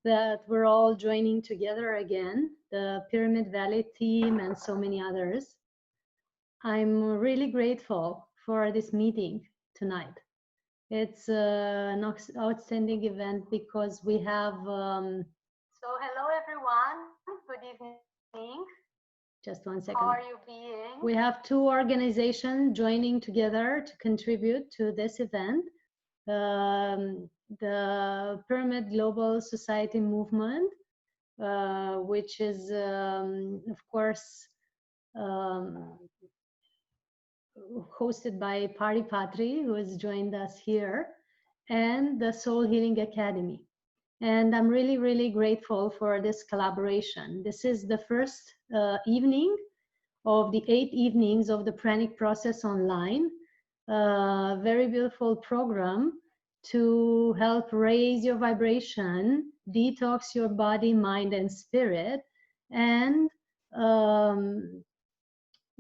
that we're all joining together again, the Pyramid Valley team and so many others. I'm really grateful for this meeting tonight. It's an outstanding event because we have. So, hello everyone. Good evening. Just one second. How are you being? We have two organizations joining together to contribute to this event. The Pyramid Global Society Movement, which is, of course, hosted by Pari Patri, who has joined us here, and the Soul Healing Academy. And I'm really, really grateful for this collaboration. This is the first evening of the 8 evenings of the Pranic Process Online. Very beautiful program to help raise your vibration, detox your body, mind, and spirit, and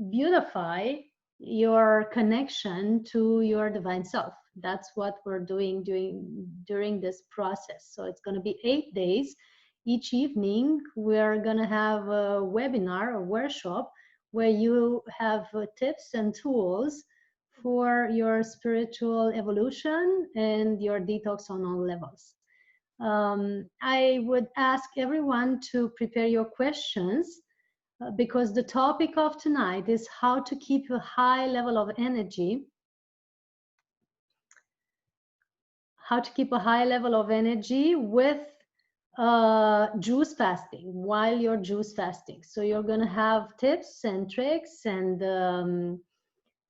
beautify your connection to your divine self. That's what we're doing during this process. So it's going to be 8 days. Each evening, we're going to have a webinar, a workshop, where you have tips and tools for your spiritual evolution and your detox on all levels. I would ask everyone to prepare your questions because the topic of tonight is how to keep a high level of energy. How to keep a high level of energy with juice fasting while you're juice fasting. So you're going to have tips and tricks and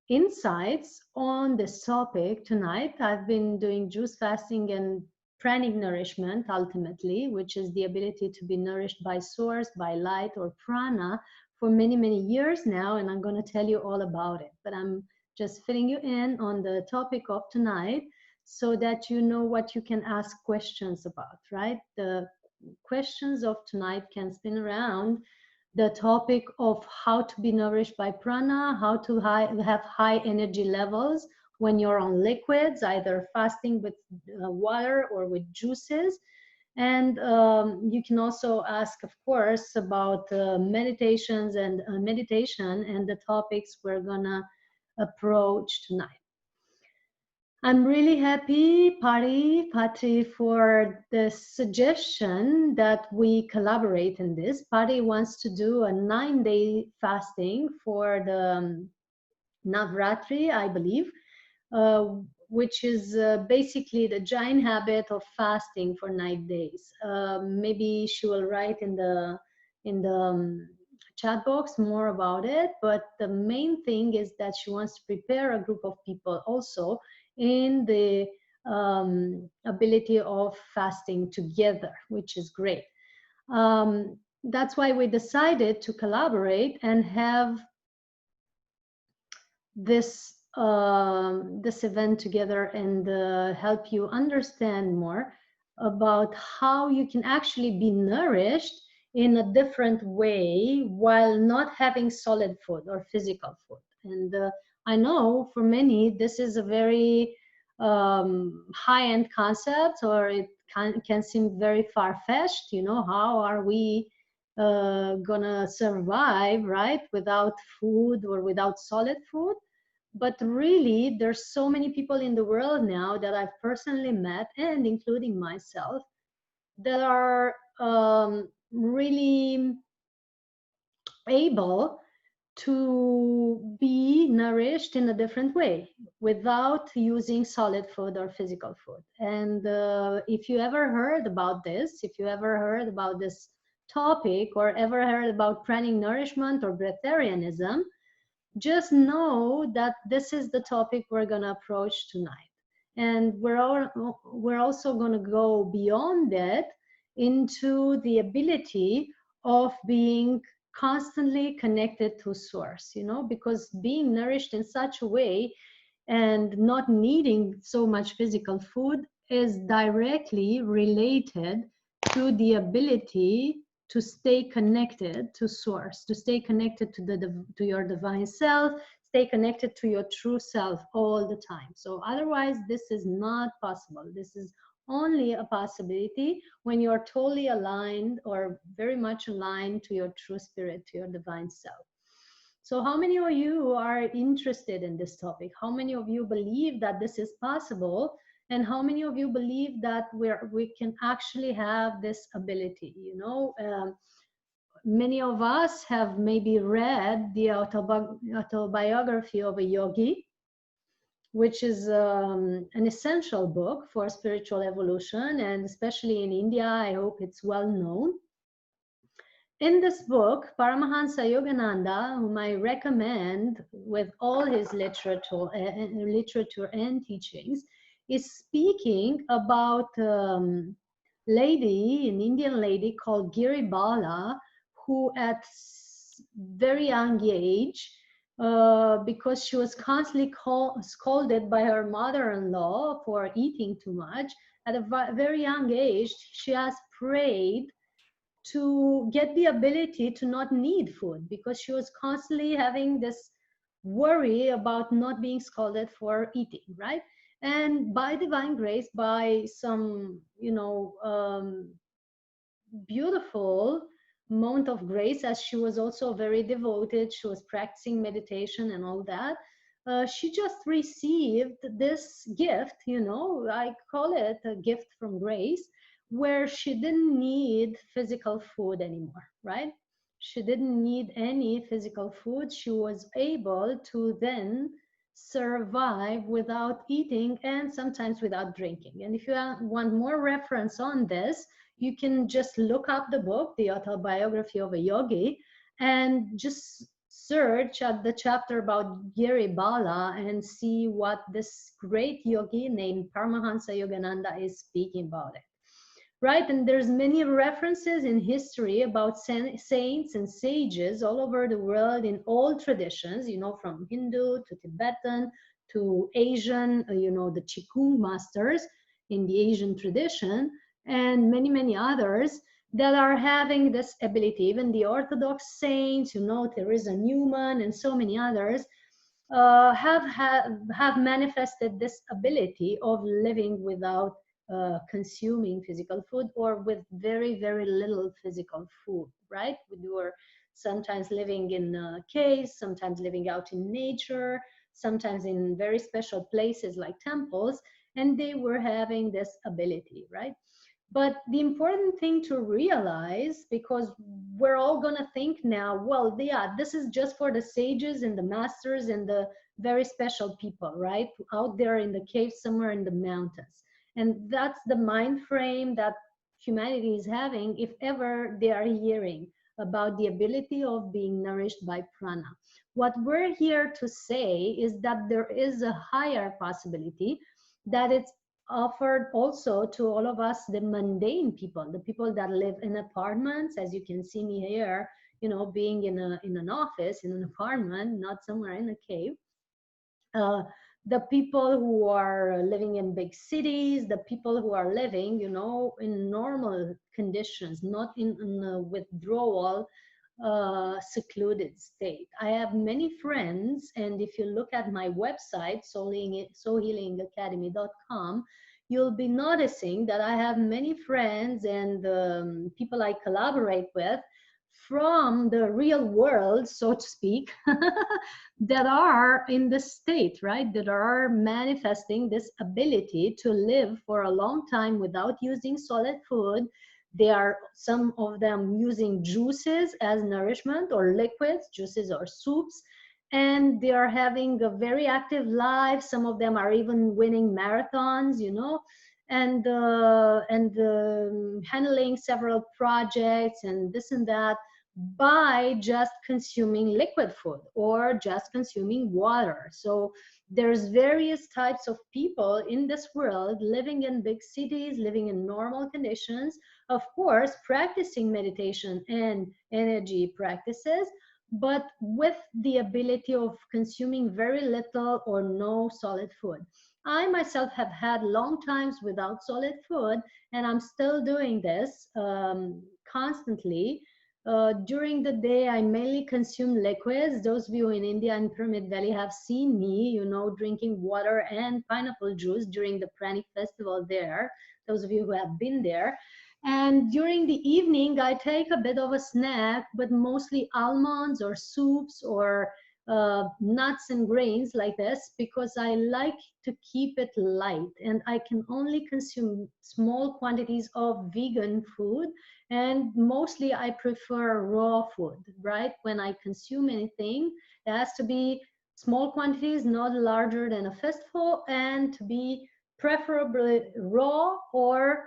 insights on this topic tonight. I've been doing juice fasting and pranic nourishment ultimately, which is the ability to be nourished by source, by light or prana for many, many years now, and I'm going to tell you all about it. But I'm just filling you in on the topic of tonight so that you know what you can ask questions about, right? The questions of tonight can spin around the topic of how to be nourished by prana, how to have high energy levels when you're on liquids, either fasting with water or with juices. And you can also ask, of course, about meditations and meditation and the topics we're gonna approach tonight. I'm really happy, Patri, for the suggestion that we collaborate in this. Patri wants to do a 9-day fasting for the Navratri, I believe, which is basically the Jain habit of fasting for 9 days. Maybe she will write in the chat box more about it, but the main thing is that she wants to prepare a group of people also in the ability of fasting together, which is great. That's why we decided to collaborate and have this event together and help you understand more about how you can actually be nourished in a different way while not having solid food or physical food. And I know for many this is a very high-end concept, or it can seem very far-fetched. You know, how are we gonna survive, right, without food or without solid food? But really, there's so many people in the world now that I've personally met, and including myself, that are really able to be nourished in a different way without using solid food or physical food. And if you ever heard about this, if you ever heard about this topic or ever heard about pranic nourishment or breatharianism, just know that this is the topic we're going to approach tonight. And we're also going to go beyond that into the ability of being constantly connected to source, you know, because being nourished in such a way and not needing so much physical food is directly related to the ability to stay connected to source, to stay connected to your divine self, stay connected to your true self all the time. So otherwise, this is not possible. This is only a possibility when you're totally aligned or very much aligned to your true spirit, to your divine self. So how many of you are interested in this topic? How many of you believe that this is possible? And how many of you believe that we can actually have this ability? You know, many of us have maybe read the autobiography of a yogi, which is an essential book for spiritual evolution, and especially in India, I hope it's well known. In this book, Paramahansa Yogananda, whom I recommend with all his literature and teachings, is speaking about an Indian lady called Giribala, who at very young age, because she was constantly scolded by her mother-in-law for eating too much, at a very young age, she has prayed to get the ability to not need food, because she was constantly having this worry about not being scolded for eating, right? And by divine grace, by some, beautiful amount of grace, as she was also very devoted, she was practicing meditation and all that, she just received this gift, I call it a gift from grace, where she didn't need physical food anymore, right? She didn't need any physical food. She was able to then survive without eating and sometimes without drinking. And if you want more reference on this, you can just look up the book, The Autobiography of a Yogi, and just search at the chapter about Giribala and see what this great yogi named Paramahansa Yogananda is speaking about it. Right? And there's many references in history about saints and sages all over the world in all traditions, from Hindu to Tibetan to Asian, the Qigong masters in the Asian tradition, and many, many others that are having this ability. Even the Orthodox saints, Teresa Newman and so many others, have manifested this ability of living without consuming physical food, or with very, very little physical food, right? We were sometimes living in caves, sometimes living out in nature, sometimes in very special places like temples, and they were having this ability, right? But the important thing to realize, because we're all going to think now, well, yeah, this is just for the sages and the masters and the very special people, right? Out there in the cave somewhere in the mountains. And that's the mind frame that humanity is having if ever they are hearing about the ability of being nourished by prana. What we're here to say is that there is a higher possibility, that it's offered also to all of us, the mundane people, the people that live in apartments, as you can see me here, being in an office, in an apartment, not somewhere in a cave. The people who are living in big cities, the people who are living, in normal conditions, not in a withdrawal, secluded state. I have many friends, and if you look at my website, soulhealingacademy.com, you'll be noticing that I have many friends and people I collaborate with from the real world, so to speak, that are in the state, right? That are manifesting this ability to live for a long time without using solid food. They are, some of them, using juices as nourishment, or liquids, juices or soups, and they are having a very active life. Some of them are even winning marathons, and handling several projects and this and that, by just consuming liquid food or just consuming water. So there's various types of people in this world, living in big cities, living in normal conditions, of course, practicing meditation and energy practices, but with the ability of consuming very little or no solid food. I myself have had long times without solid food, and I'm still doing this constantly. During the day, I mainly consume liquids. Those of you in India and Pyramid Valley have seen me, you know, drinking water and pineapple juice during the Pranic festival there. Those of you who have been there. And during the evening, I take a bit of a snack, but mostly almonds or soups or nuts and grains like this, because I like to keep it light, and I can only consume small quantities of vegan food, and mostly I prefer raw food, right? When I consume anything, it has to be small quantities, not larger than a fistful, and to be preferably raw or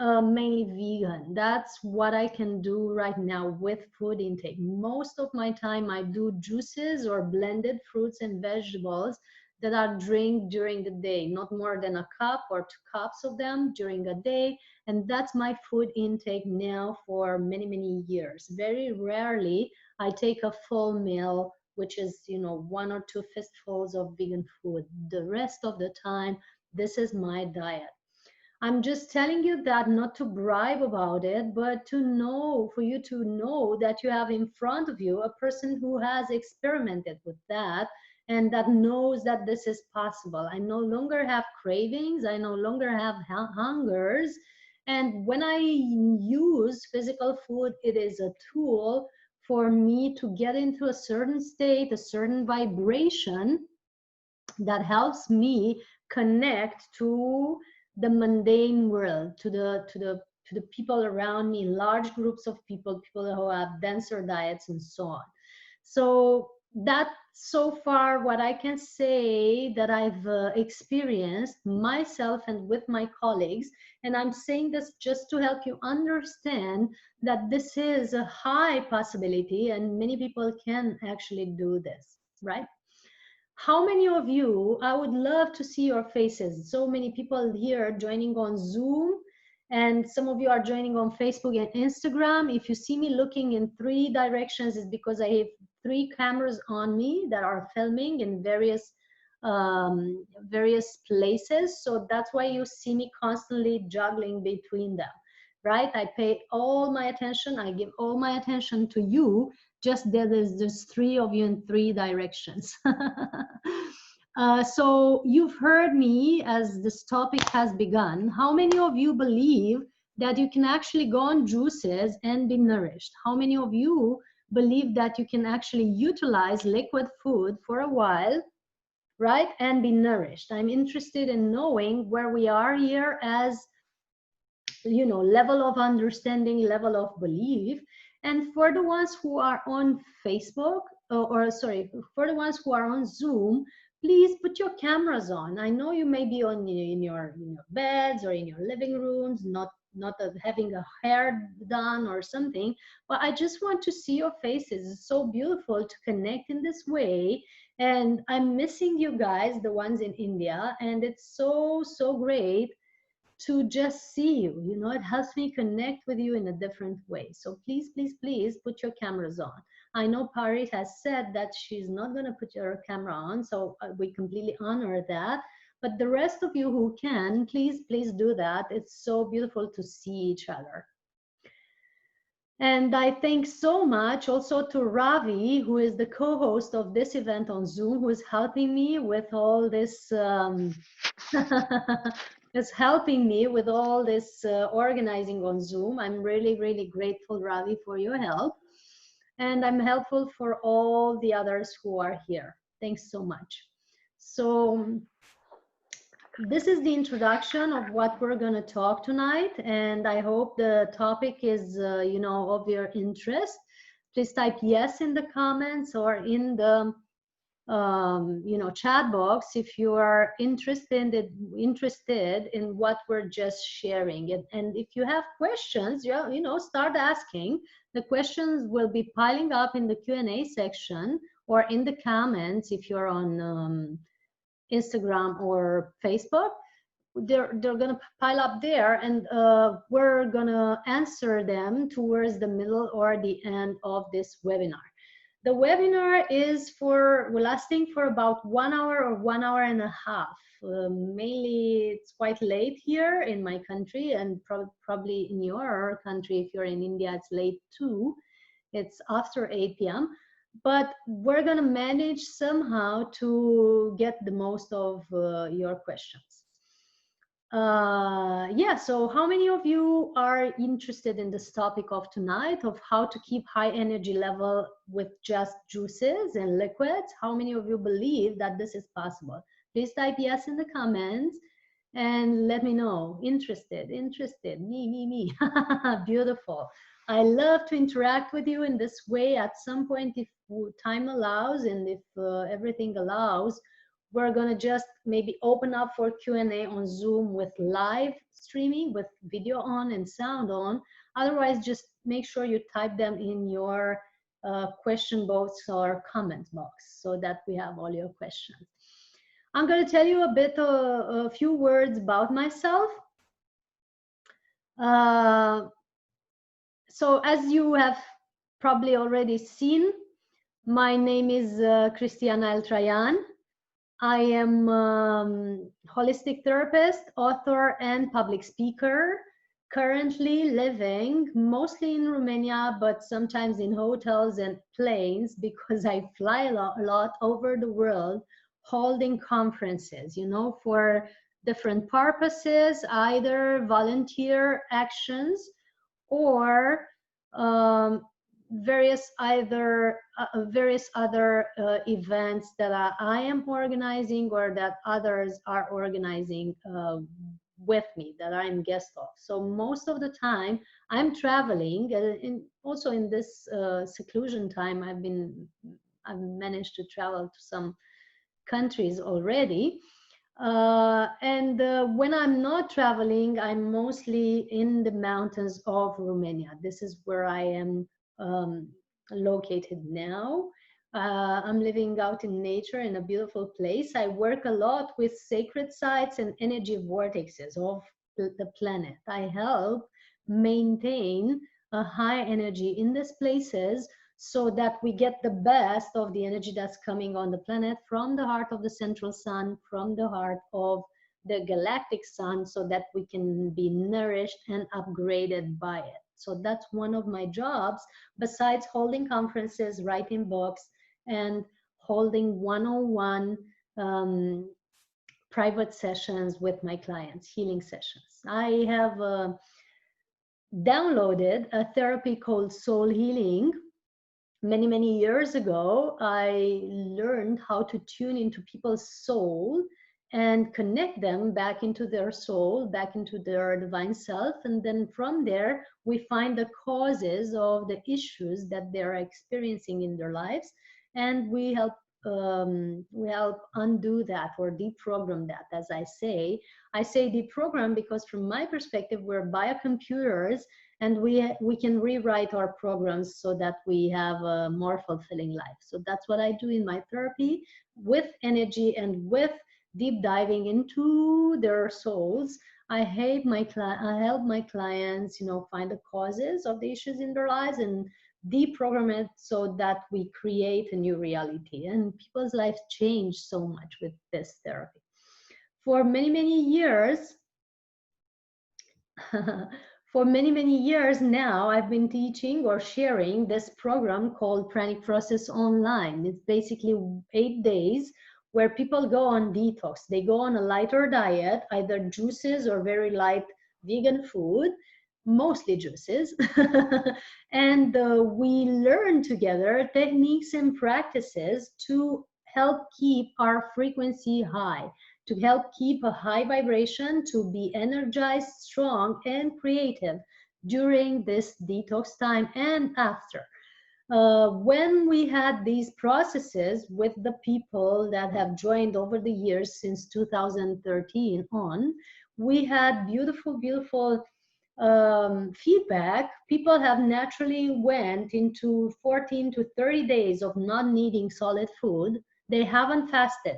mainly vegan. That's what I can do right now with food intake. Most of my time I do juices or blended fruits and vegetables that are drink during the day, not more than a cup or 2 cups of them during a day. And that's my food intake now for many, many years. Very rarely I take a full meal, which is, you know, 1 or 2 fistfuls of vegan food. The rest of the time, this is my diet. I'm just telling you that not to bribe about it, but to know, for you to know that you have in front of you a person who has experimented with that and that knows that this is possible. I no longer have cravings, I no longer have hungers. And when I use physical food, it is a tool for me to get into a certain state, a certain vibration that helps me connect to the mundane world, to the people around me, large groups of people, people who have denser diets and so on. So that's so far what I can say that I've experienced myself and with my colleagues. And I'm saying this just to help you understand that this is a high possibility and many people can actually do this, right? How many of you, I would love to see your faces. So many people here joining on Zoom, and some of you are joining on Facebook and Instagram. If you see me looking in 3 directions, it's because I have 3 cameras on me that are filming in various places. So that's why you see me constantly juggling between them, right? I pay all my attention, I give all my attention to you, just there's 3 of you in 3 directions. So you've heard me as this topic has begun. How many of you believe that you can actually go on juices and be nourished? How many of you believe that you can actually utilize liquid food for a while, right, and be nourished? I'm interested in knowing where we are here as, you know, level of understanding, level of belief. And for the ones who are on Facebook, or sorry, for the ones who are on Zoom, please put your cameras on. I know you may be on in your beds or in your living rooms, not having a hair done or something, but I just want to see your faces. It's so beautiful to connect in this way. And I'm missing you guys, the ones in India, and it's so great to just see you. You know, it helps me connect with you in a different way. So please, please, please put your cameras on. I know Pari has said that she's not going to put her camera on, so we completely honor that. But the rest of you who can, please, please do that. It's so beautiful to see each other. And I thank so much also to Ravi, who is the co-host of this event on Zoom, who is helping me with all this is helping me with all this organizing on Zoom. I'm really, really grateful, Ravi, for your help. And I'm helpful for all the others who are here. Thanks so much. So this is the introduction of what we're going to talk tonight. And I hope the topic is, you know, of your interest. Please type yes in the comments or in the you know, chat box if you are interested in what we're just sharing. And if you have questions, you know, start asking. The questions will be piling up in the Q&A section or in the comments if you're on Instagram or Facebook. They're gonna pile up there, and we're gonna answer them towards the middle or the end of this webinar. The webinar is lasting for about 1 hour or 1 hour and a half. Mainly, it's quite late here in my country, and probably in your country, if you're in India, it's late too. It's after 8 p.m. But we're going to manage somehow to get the most of your questions. Yeah, so how many of you are interested in this topic of tonight, of how to keep high energy level with just juices and liquids? How many of you believe that this is possible? Please type yes in the comments and let me know. Interested, me. Beautiful. I love to interact with you in this way. At some point, if time allows and if everything allows, we're going to just maybe open up for Q&A on Zoom with live streaming, with video on and sound on. Otherwise, just make sure you type them in your question box or comment box so that we have all your questions. I'm going to tell you a few words about myself. So as you have probably already seen, my name is Cristiana Eltrayan. I am holistic therapist, author, and public speaker, currently living mostly in Romania, but sometimes in hotels and planes because I fly a lot over the world holding conferences, you know, for different purposes, either volunteer actions or various other events that I am organizing or that others are organizing with me, that I'm guest of. So most of the time I'm traveling, also in this seclusion time I've managed to travel to some countries already. When I'm not traveling, I'm mostly in the mountains of Romania. This is where I am located now. I'm living out in nature in a beautiful place. I work a lot with sacred sites and energy vortexes of the planet. I help maintain a high energy in these places so that we get the best of the energy that's coming on the planet from the heart of the central sun, from the heart of the galactic sun, so that we can be nourished and upgraded by it. So that's one of my jobs, besides holding conferences, writing books, and holding one-on-one private sessions with my clients, healing sessions. I have downloaded a therapy called soul healing. Many years ago, I learned how to tune into people's soul and connect them back into their soul, back into their divine self. And then from there, we find the causes of the issues that they're experiencing in their lives. And we help undo that or deprogram that. As I say deprogram because from my perspective, we're biocomputers, and we can rewrite our programs so that we have a more fulfilling life. So that's what I do in my therapy, with energy and with deep diving into their souls. I help my clients, you know, find the causes of the issues in their lives and deprogram it so that we create a new reality. And people's lives change so much with this therapy. For many years, for many years now, I've been teaching or sharing this program called Pranic Process Online. It's basically 8 days where people go on detox. They go on a lighter diet, either juices or very light vegan food, mostly juices. And we learn together techniques and practices to help keep our frequency high, to help keep a high vibration, to be energized, strong, and creative during this detox time and after. When we had these processes with the people that have joined over the years since 2013 on, we had beautiful feedback. People have naturally went into 14 to 30 days of not needing solid food. They haven't fasted.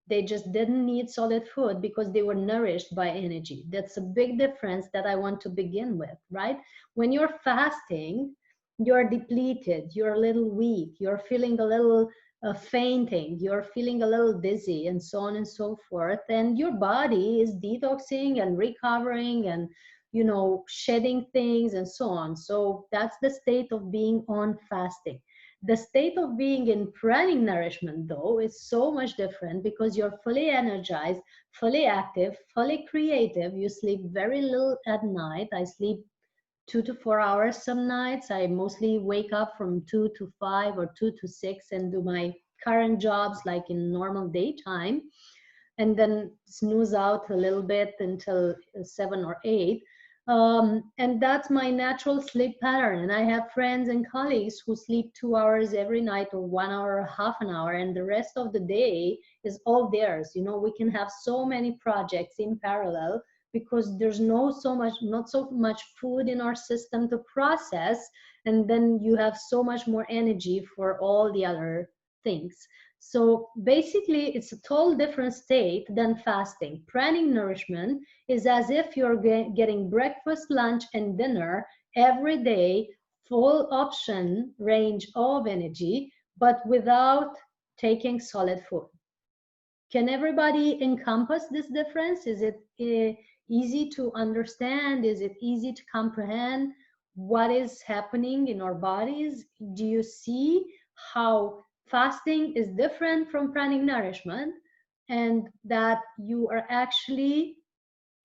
They just didn't need solid food because they were nourished by energy. That's a big difference that I want to begin with, right? When you're fasting, you're depleted, you're a little weak, you're feeling a little fainting, you're feeling a little dizzy, and so on and so forth. And your body is detoxing and recovering and, you know, shedding things and so on. So that's the state of being on fasting. The state of being in pranic nourishment, though, is so much different because you're fully energized, fully active, fully creative. You sleep very little at night. I sleep 2 to 4 hours some nights. I mostly wake up from 2 to 5 or 2 to 6 and do my current jobs like in normal daytime, and then snooze out a little bit until 7 or 8. And that's my natural sleep pattern. And I have friends and colleagues who sleep 2 hours every night or 1 hour or half an hour, and the rest of the day is all theirs. You know, we can have so many projects in parallel because there's not so much food in our system to process, and then you have so much more energy for all the other things. So basically, it's a total different state than fasting. Pranic nourishment is as if you're getting breakfast, lunch, and dinner every day, full option range of energy, but without taking solid food. Can everybody encompass this difference? Is it easy to understand? Is it easy to comprehend what is happening in our bodies? Do you see how fasting is different from pranic nourishment, and that you are actually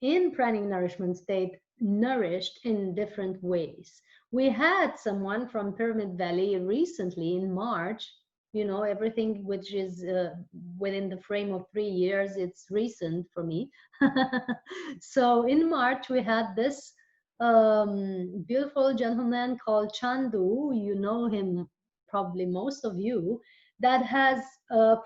in pranic nourishment state nourished in different ways? We had someone from Pyramid Valley recently in March. You know, everything which is within the frame of 3 years, it's recent for me. So in March we had this beautiful gentleman called Chandu. You know him, probably most of you, that has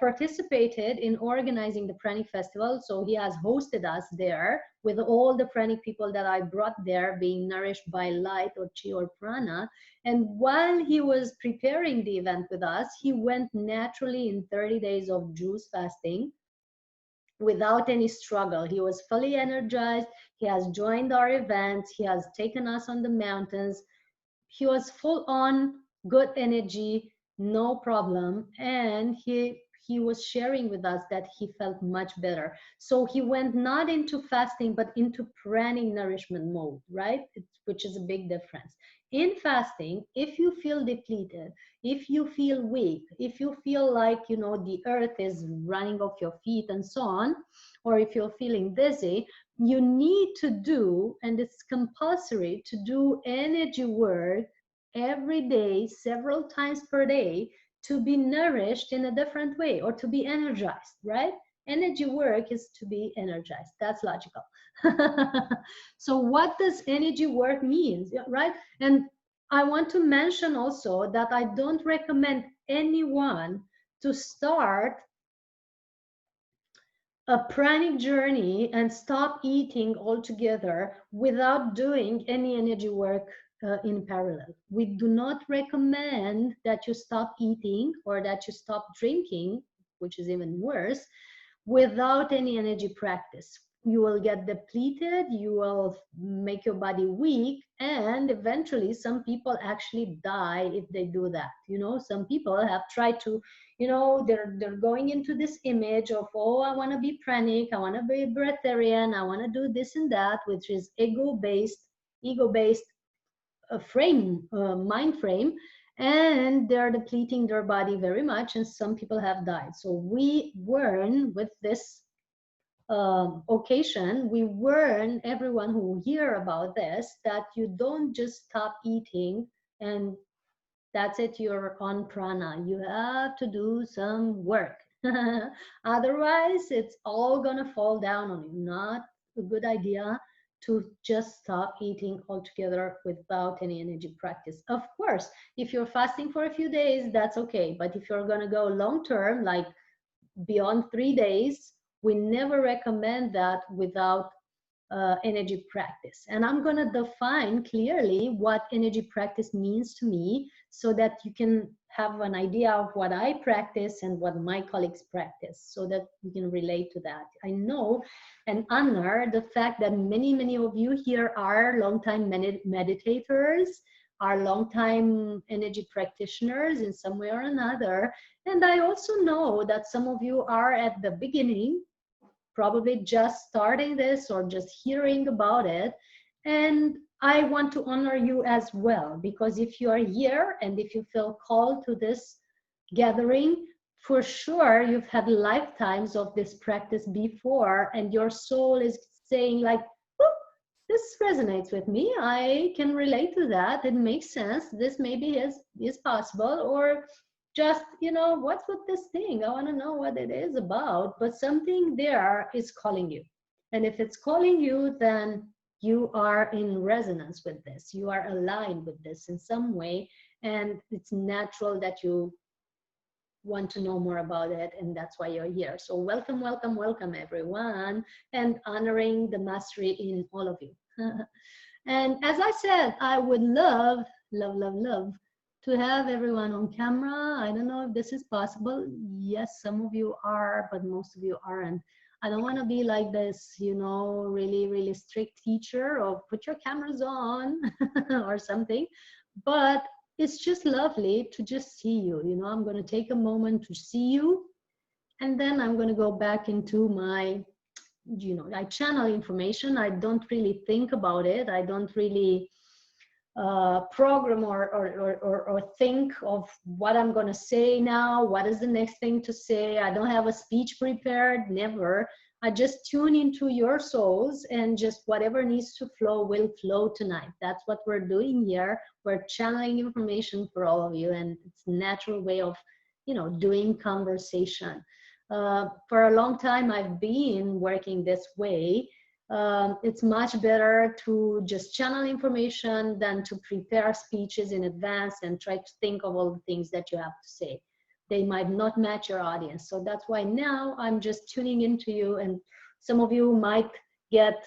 participated in organizing the Pranic Festival. So he has hosted us there with all the Pranic people that I brought there, being nourished by light or chi or prana. And while he was preparing the event with us, he went naturally in 30 days of juice fasting without any struggle. He was fully energized. He has joined our events. He has taken us on the mountains. He was full on good energy, no problem. And he was sharing with us that he felt much better. So he went not into fasting, but into pranic nourishment mode, right? Which is a big difference. In fasting, if you feel depleted, if you feel weak, if you feel like, you know, the earth is running off your feet and so on, or if you're feeling dizzy, you need to do, and it's compulsory to do energy work every day, several times per day, to be nourished in a different way or to be energized, right? Energy work is to be energized. That's logical. So what does energy work mean, right? And I want to mention also that I don't recommend anyone to start a pranic journey and stop eating altogether without doing any energy work in parallel. We do not recommend that you stop eating or that you stop drinking, which is even worse, without any energy practice. You will get depleted, you will make your body weak, and eventually some people actually die if they do that. You know, some people have tried to, you know, they're going into this image of, oh, I want to be pranic, I want to be breatharian, I want to do this and that, which is ego-based mind frame, and they're depleting their body very much, and some people have died. So we warn with this occasion, we warn everyone who hear about this that you don't just stop eating and that's it, you're on prana. You have to do some work. Otherwise, it's all gonna fall down on you. Not a good idea to just stop eating altogether without any energy practice. Of course, if you're fasting for a few days, that's okay. But if you're gonna go long term, like beyond 3 days, we never recommend that without energy practice. And I'm going to define clearly what energy practice means to me so that you can have an idea of what I practice and what my colleagues practice, so that you can relate to that. I know and honor the fact that many of you here are long-time meditators, are long-time energy practitioners in some way or another. And I also know that some of you are at the beginning, probably just starting this or just hearing about it. And I want to honor you as well, because if you are here and if you feel called to this gathering, for sure you've had lifetimes of this practice before, and your soul is saying like, this resonates with me, I can relate to that, it makes sense, this maybe is possible, or just, you know, what's with this thing, I want to know what it is about, but something there is calling you. And if it's calling you, then you are in resonance with this, you are aligned with this in some way, and it's natural that you want to know more about it, and that's why you're here. So welcome, welcome, welcome everyone, and honoring the mastery in all of you. And as I said, I would love, love, love, love to have everyone on camera. I don't know if this is possible. Yes, some of you are, but most of you aren't. I don't want to be like this, you know, really, really strict teacher of put your cameras on or something, but it's just lovely to just see you. You know, I'm going to take a moment to see you, and then I'm going to go back into my, you know, I channel information. I don't really think about it. I don't really program or think of what I'm going to say now. What is the next thing to say? I don't have a speech prepared, never. I just tune into your souls, and just whatever needs to flow will flow tonight. That's what we're doing here. We're channeling information for all of you, and it's a natural way of, you know, doing conversation. For a long time, I've been working this way. It's much better to just channel information than to prepare speeches in advance and try to think of all the things that you have to say. They might not match your audience. So that's why now I'm just tuning into you, and some of you might get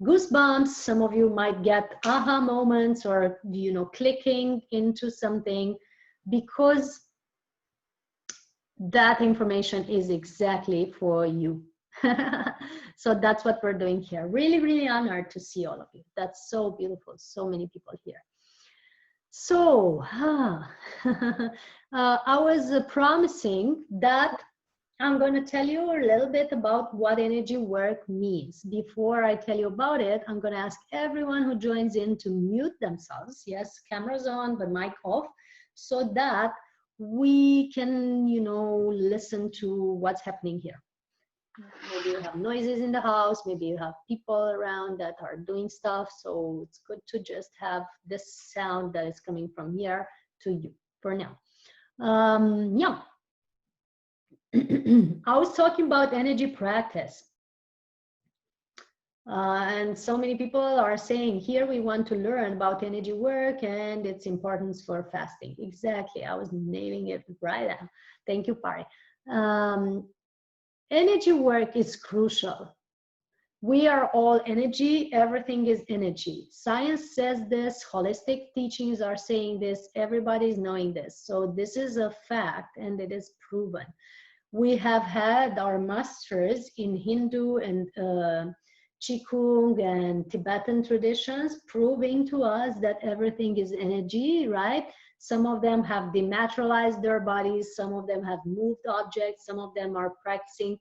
goosebumps, some of you might get aha moments, or, you know, clicking into something, because that information is exactly for you. So that's what we're doing here. Really, really honored to see all of you. That's so beautiful. So many people here. So I was promising that I'm going to tell you a little bit about what energy work means. Before I tell you about it, I'm going to ask everyone who joins in to mute themselves. Yes, cameras on, but mic off, so that we can, you know, listen to what's happening here. Maybe you have noises in the house, maybe you have people around that are doing stuff, so it's good to just have this sound that is coming from here to you for now. Yeah. I was talking about energy practice. And so many people are saying here we want to learn about energy work and its importance for fasting. Exactly, I was nailing it right now. Thank you, Pari. Energy work is crucial. We are all energy, everything is energy. Science says this, holistic teachings are saying this, everybody is knowing this. So this is a fact, and it is proven. We have had our masters in Hindu and Qigong and Tibetan traditions proving to us that everything is energy, right? Some of them have dematerialized their bodies, some of them have moved objects, some of them are practicing,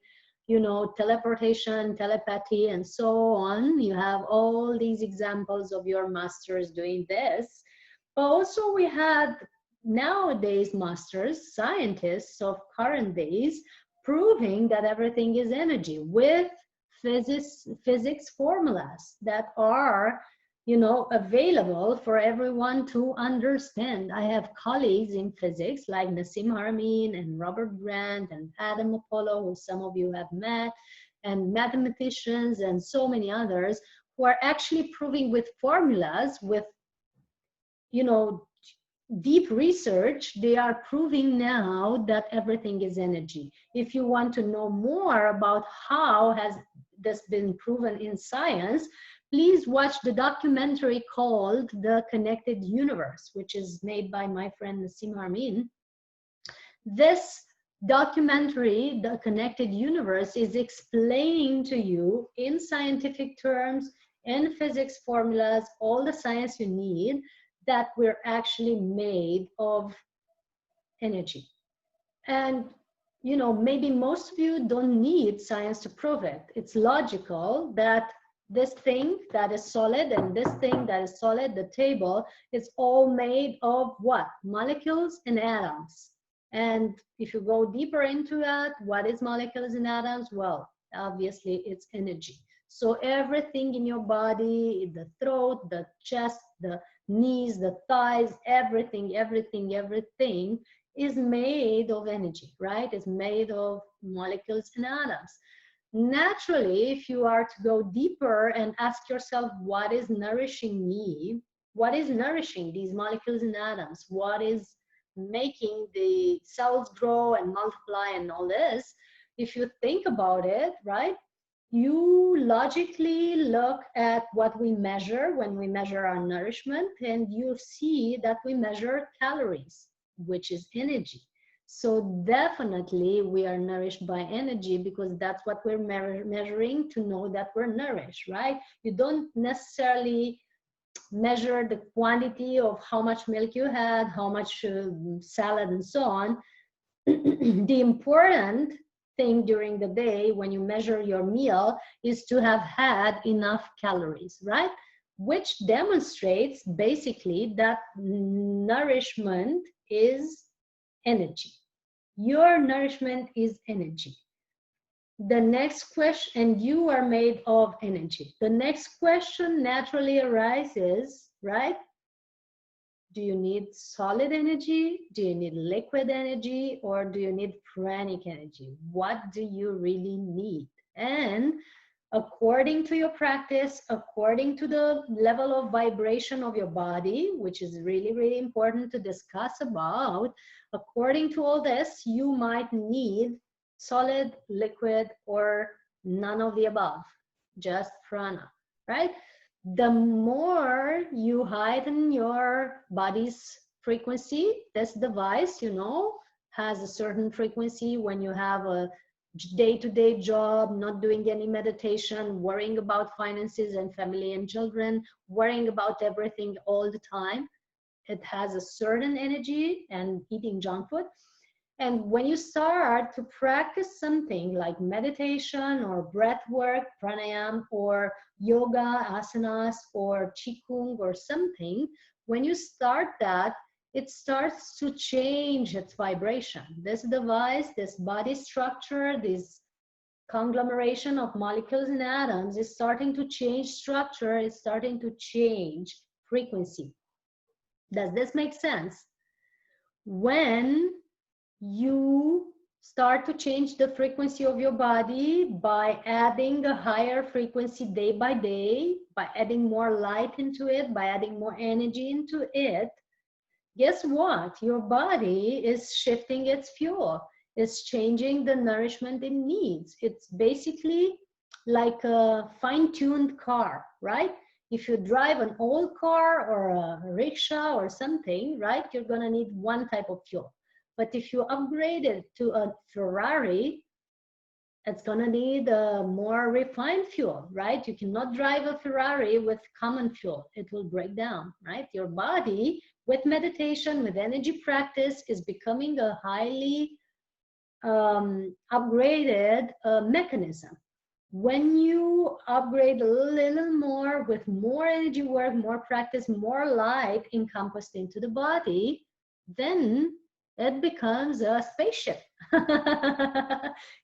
you know, teleportation, telepathy, and so on. You have all these examples of your masters doing this. But also we had nowadays masters, scientists of current days, proving that everything is energy with physics formulas that are, you know, available for everyone to understand. I have colleagues in physics like Nassim Haramein and Robert Grant and Adam Apollo, who some of you have met, and mathematicians and so many others who are actually proving with formulas, with, you know, deep research, they are proving now that everything is energy. If you want to know more about how has this been proven in science, please watch the documentary called The Connected Universe, which is made by my friend Nassim Haramein. This documentary, The Connected Universe, is explaining to you in scientific terms, in physics formulas, all the science you need, that we're actually made of energy. And, you know, maybe most of you don't need science to prove it. It's logical that this thing that is solid and this thing that is solid, the table, is all made of what? Molecules and atoms. And if you go deeper into that, what is molecules and atoms? Well, obviously it's energy. So everything in your body, the throat, the chest, the knees, the thighs, everything is made of energy, right? It's made of molecules and atoms. Naturally, if you are to go deeper and ask yourself, what is nourishing me? What is nourishing these molecules and atoms? What is making the cells grow and multiply and all this? If you think about it, right, you logically look at what we measure when we measure our nourishment, and you see that we measure calories, which is energy. So definitely we are nourished by energy, because that's what we're measuring to know that we're nourished, right? You don't necessarily measure the quantity of how much milk you had, how much salad and so on. The important thing during the day when you measure your meal is to have had enough calories, right? Which demonstrates basically that nourishment is energy. Your nourishment is energy. The next question, and you are made of energy. The next question naturally arises, right? Do you need solid energy? Do you need liquid energy? Or do you need pranic energy? What do you really need? And according to your practice, according to the level of vibration of your body, which is really, really important to discuss about, according to all this, you might need solid, liquid, or none of the above, just prana, right? The more you heighten your body's frequency, this device, you know, has a certain frequency when you have a day-to-day job, not doing any meditation, worrying about finances and family and children, worrying about everything all the time. It has a certain energy, and eating junk food. And when you start to practice something like meditation or breath work, pranayama, or yoga, asanas, or qigong or something, when you start that, it starts to change its vibration. This device, this body structure, this conglomeration of molecules and atoms is starting to change structure, is starting to change frequency. Does this make sense? When you start to change the frequency of your body by adding a higher frequency day by day, by adding more light into it, by adding more energy into it, guess what? Your body is shifting its fuel. It's changing the nourishment it needs. It's basically like a fine-tuned car, right? If you drive an old car or a rickshaw or something, right, you're gonna need one type of fuel. But if you upgrade it to a Ferrari, it's gonna need a more refined fuel, right? You cannot drive a Ferrari with common fuel. It will break down, right? Your body, with meditation, with energy practice, is becoming a highly upgraded mechanism. When you upgrade a little more with more energy work, more practice, more light encompassed into the body, then it becomes a spaceship.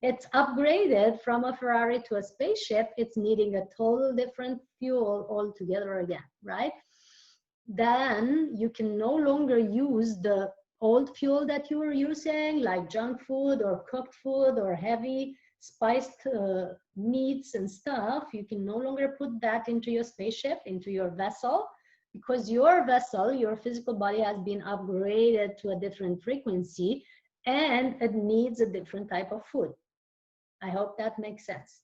It's upgraded from a Ferrari to a spaceship. It's needing a total different fuel altogether again, right? Then you can no longer use the old fuel that you were using, like junk food or cooked food or heavy spiced meats and stuff. You can no longer put that into your spaceship, into your vessel, because your vessel, your physical body, has been upgraded to a different frequency and it needs a different type of food. I hope that makes sense.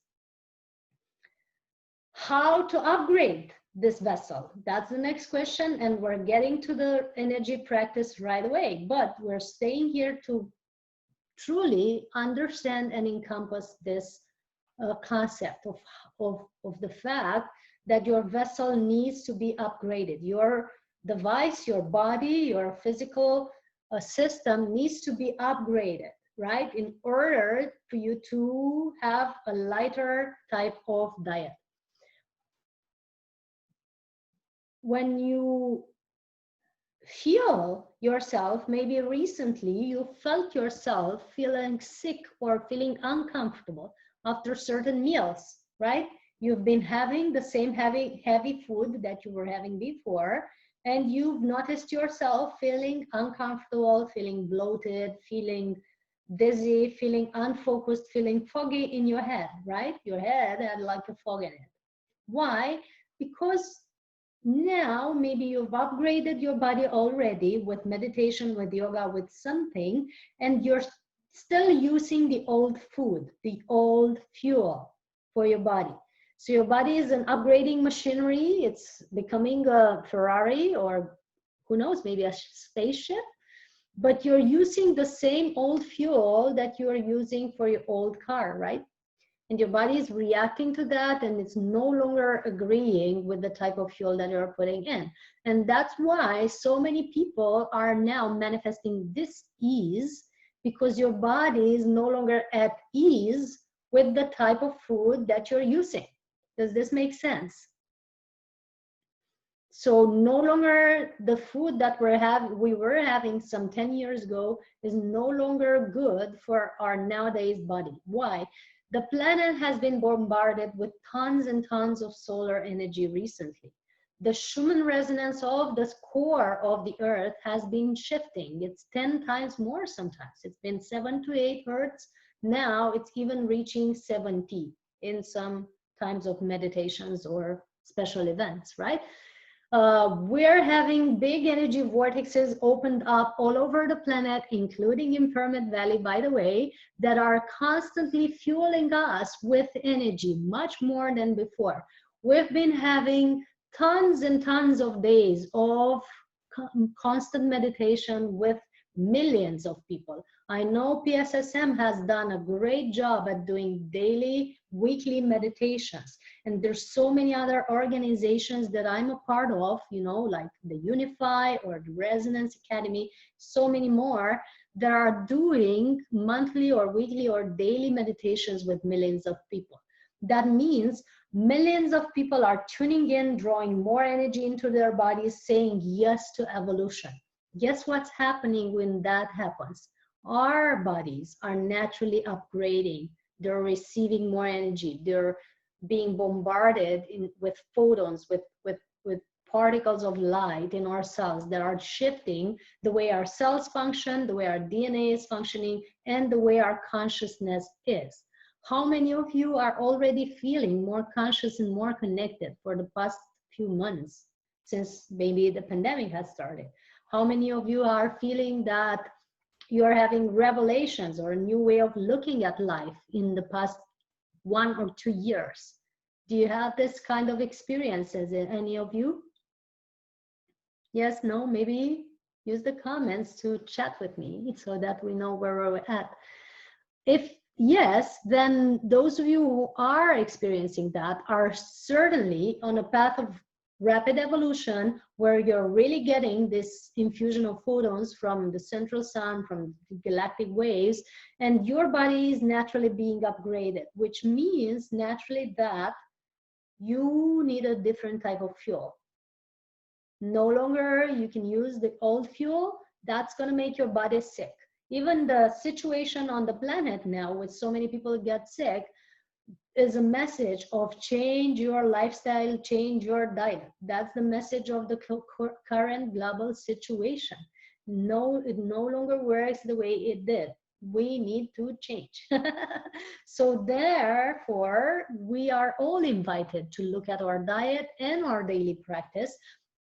How to upgrade this vessel? That's the next question, and we're getting to the energy practice right away, but we're staying here to truly understand and encompass this concept of the fact that your vessel needs to be upgraded. Your device, your body, your physical system needs to be upgraded, right? In order for you to have a lighter type of diet. when you feel yourself, maybe recently you felt yourself feeling sick or feeling uncomfortable after certain meals, right? You've been having the same heavy food that you were having before, and you've noticed yourself feeling uncomfortable, feeling bloated, feeling dizzy, feeling unfocused, feeling foggy in your head, right? Your head had like a fog in it. Why? Because now maybe you've upgraded your body already with meditation, with yoga, with something, and you're still using the old food, the old fuel for your body. So your body is an upgrading machinery. It's becoming a Ferrari, or who knows, maybe a spaceship, but you're using the same old fuel that you're using for your old car, right? And your body is reacting to that, and it's no longer agreeing with the type of fuel that you're putting in. And that's why so many people are now manifesting dis-ease, because your body is no longer at ease with the type of food that you're using. Does this make sense? So no longer the food that we were having some 10 years ago is no longer good for our nowadays body. Why? The planet has been bombarded with tons and tons of solar energy recently. The Schumann resonance of the core of the earth has been shifting. It's 10 times more sometimes. It's been 7 to 8 hertz. Now it's even reaching 70 in some times of meditations or special events, right? We're having big energy vortexes opened up all over the planet, including in Permit Valley, by the way, that are constantly fueling us with energy, much more than before. We've been having tons and tons of days of constant meditation with millions of people. I know PSSM has done a great job at doing daily, weekly meditations. And there's so many other organizations that I'm a part of, you know, like the Unify or the Resonance Academy, so many more that are doing monthly or weekly or daily meditations with millions of people. That means millions of people are tuning in, drawing more energy into their bodies, saying yes to evolution. Guess what's happening when that happens? Our bodies are naturally upgrading. They're receiving more energy. They're being bombarded with photons, with particles of light in our cells that are shifting the way our cells function, the way our DNA is functioning, and the way our consciousness is. How many of you are already feeling more conscious and more connected for the past few months since maybe the pandemic has started? How many of you are feeling that you're having revelations or a new way of looking at life in the past 1 or 2 years? Do you have this kind of experiences, any of you? Yes, no, maybe use the comments to chat with me so that we know where we're at. If yes, then those of you who are experiencing that are certainly on a path of rapid evolution, where you're really getting this infusion of photons from the central sun, from the galactic waves, and your body is naturally being upgraded, which means naturally that you need a different type of fuel. No longer you can use the old fuel. That's going to make your body sick. Even the situation on the planet now, with so many people get sick, is a message of change your lifestyle, change your diet. That's the message of the current global situation. No, it no longer works the way it did. We need to change. So therefore, we are all invited to look at our diet and our daily practice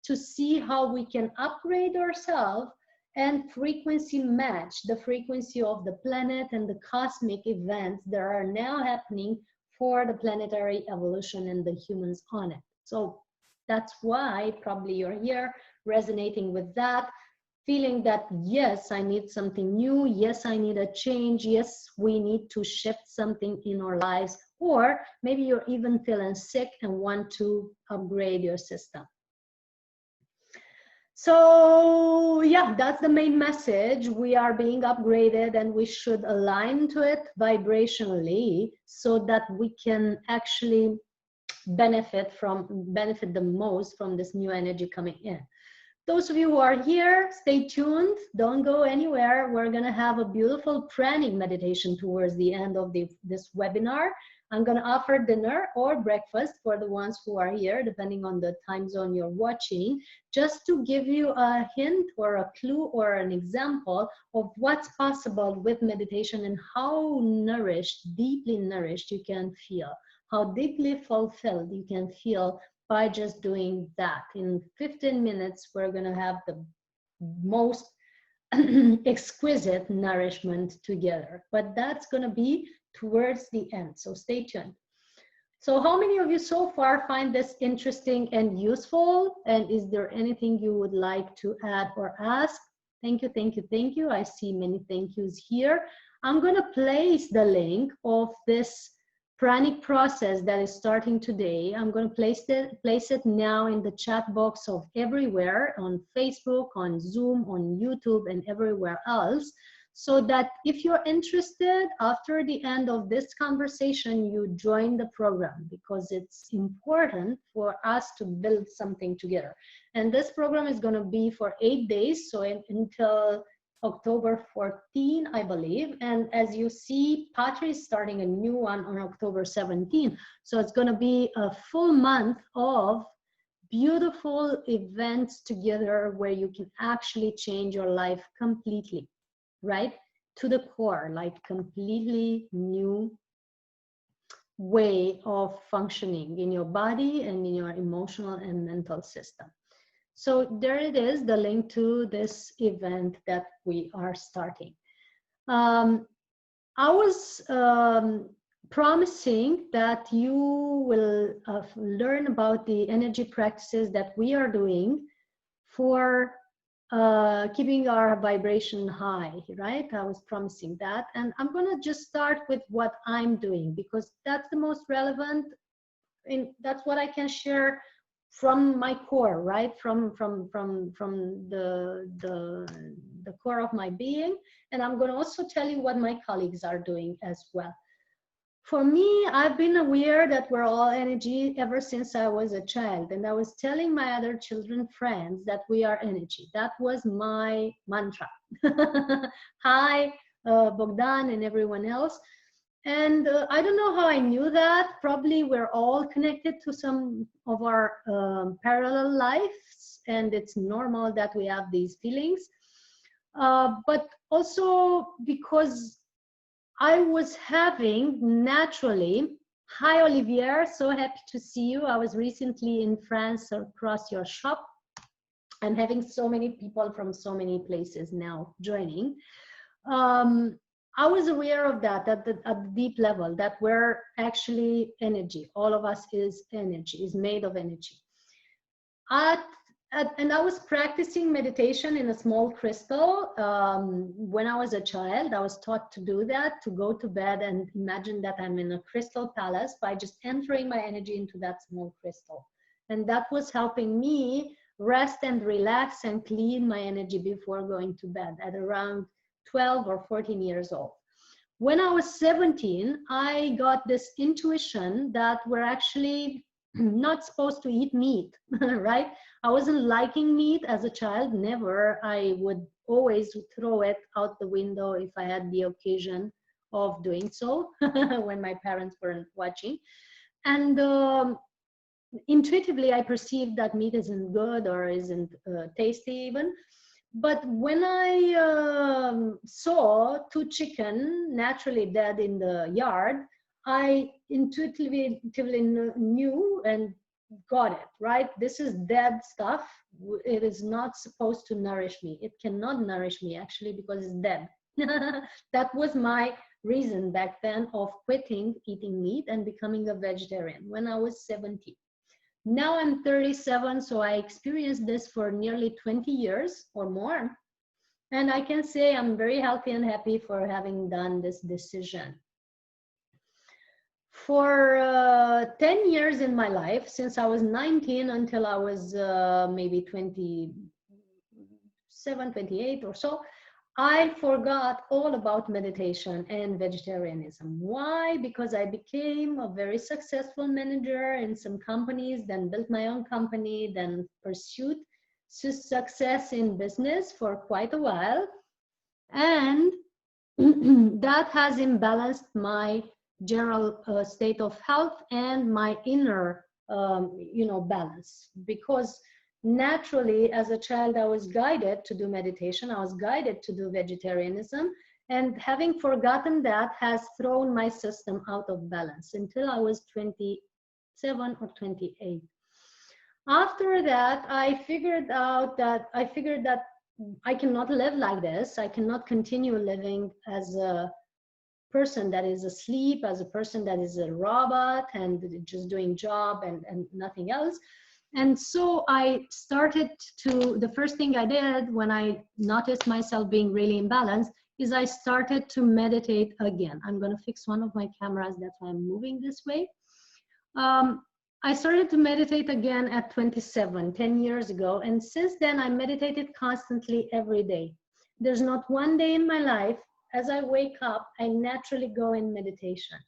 to see how we can upgrade ourselves and frequency match the frequency of the planet and the cosmic events that are now happening for the planetary evolution and the humans on it. So that's why probably you're here resonating with that, feeling that, yes, I need something new. Yes, I need a change. Yes, we need to shift something in our lives. Or maybe you're even feeling sick and want to upgrade your system. So yeah, that's the main message. We are being upgraded and we should align to it vibrationally so that we can actually benefit the most from this new energy coming in. Those of you who are here, stay tuned. Don't go anywhere. We're going to have a beautiful pranic meditation towards the end of this webinar. I'm going to offer dinner or breakfast for the ones who are here, depending on the time zone you're watching, just to give you a hint or a clue or an example of what's possible with meditation and how nourished, deeply nourished you can feel, how deeply fulfilled you can feel by just doing that. In 15 minutes, we're going to have the most exquisite nourishment together, but that's going to be towards the end, so stay tuned. So how many of you so far find this interesting and useful? And is there anything you would like to add or ask? Thank you, thank you, thank you. I see many thank yous here. I'm going to place the link of this Pranic process that is starting today. I'm going to place it now in the chat box of everywhere, on Facebook, on Zoom, on YouTube, and everywhere else, so that if you're interested, after the end of this conversation, you join the program, because it's important for us to build something together. And this program is going to be for 8 days, so until October 14, I believe. And as you see, Patri is starting a new one on October 17. So it's going to be a full month of beautiful events together where you can actually change your life completely, right? To the core, like completely new way of functioning in your body and in your emotional and mental system. So there it is, the link to this event that we are starting. I was promising that you will learn about the energy practices that we are doing for keeping our vibration high, right? I was promising that. And I'm going to just start with what I'm doing, because that's the most relevant. That's what I can share from my core, right? From the core of my being. And I'm going to also tell you what my colleagues are doing as well. For me, I've been aware that we're all energy ever since I was a child. And I was telling my other children friends that we are energy. That was my mantra. Hi, Bogdan and everyone else. And I don't know how I knew that. Probably we're all connected to some of our parallel lives, and it's normal that we have these feelings. But also because I was having naturally, hi Olivier, so happy to see you. I was recently in France across your shop. I'm having so many people from so many places now joining. I was aware of that at the deep level, that we're actually energy. All of us is energy, is made of energy. And I was practicing meditation in a small crystal. When I was a child, I was taught to do that, to go to bed and imagine that I'm in a crystal palace by just entering my energy into that small crystal. And that was helping me rest and relax and clean my energy before going to bed at around 12 or 14 years old. When I was 17, I got this intuition that we're actually not supposed to eat meat, right? I wasn't liking meat as a child, never. I would always throw it out the window if I had the occasion of doing so when my parents weren't watching. And intuitively, I perceived that meat isn't good or isn't tasty even. But when I saw 2 chickens naturally dead in the yard, I intuitively knew and got it, right? This is dead stuff. It is not supposed to nourish me. It cannot nourish me actually because it's dead. That was my reason back then of quitting eating meat and becoming a vegetarian when I was 17. Now I'm 37, so I experienced this for nearly 20 years or more. And I can say I'm very healthy and happy for having done this decision. For 10 years in my life, since I was 19 until I was maybe 27, 28 or so, I forgot all about meditation and vegetarianism. Why? Because I became a very successful manager in some companies, then built my own company, then pursued success in business for quite a while. And that has imbalanced my general state of health and my inner, balance. Because naturally, as a child, I was guided to do meditation. I was guided to do vegetarianism. And having forgotten that has thrown my system out of balance until I was 27 or 28. After that, I figured that I cannot live like this. I cannot continue living as a person that is asleep, as a person that is a robot and just doing job and nothing else. And so I started to, the first thing I did when I noticed myself being really imbalanced is I started to meditate again. I'm going to fix one of my cameras, that's why I'm moving this way. I started to meditate again at 27, 10 years ago. And since then, I meditated constantly every day. There's not one day in my life, as I wake up, I naturally go in meditation.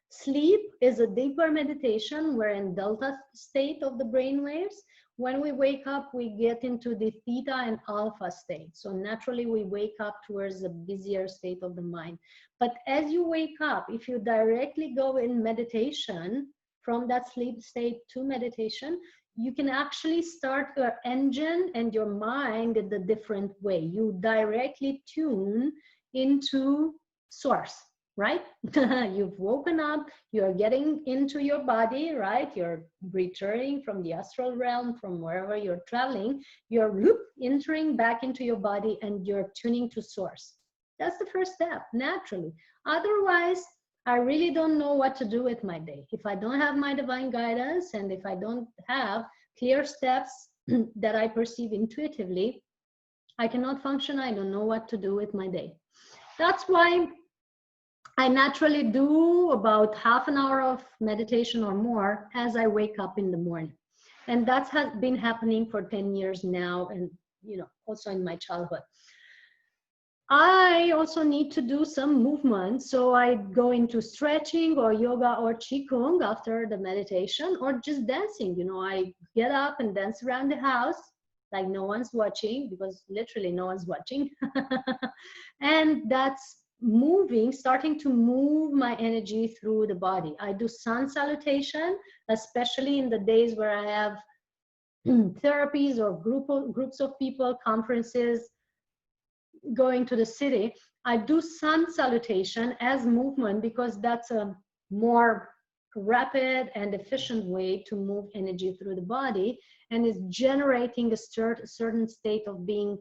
Sleep is a deeper meditation. We're in delta state of the brain waves. When we wake up, we get into the theta and alpha state. So naturally, we wake up towards the busier state of the mind. But as you wake up, if you directly go in meditation, from that sleep state to meditation, you can actually start your engine and your mind in a different way. You directly tune into source, right? You've woken up, you're getting into your body, right? You're returning from the astral realm, from wherever you're traveling, you're entering back into your body and you're tuning to source. That's the first step, naturally. Otherwise, I really don't know what to do with my day. If I don't have my divine guidance and if I don't have clear steps that I perceive intuitively, I cannot function. I don't know what to do with my day. That's why I naturally do about half an hour of meditation or more as I wake up in the morning. And that's has been happening for 10 years now, and also in my childhood. I also need to do some movement, so I go into stretching or yoga or qigong after the meditation, or just dancing. I get up and dance around the house like no one's watching, because literally no one's watching. And that's moving, starting to move my energy through the body. I do sun salutation, especially in the days where I have therapies or groups of people, conferences, going to the city. I do sun salutation as movement because that's a more rapid and efficient way to move energy through the body, and is generating a certain state of being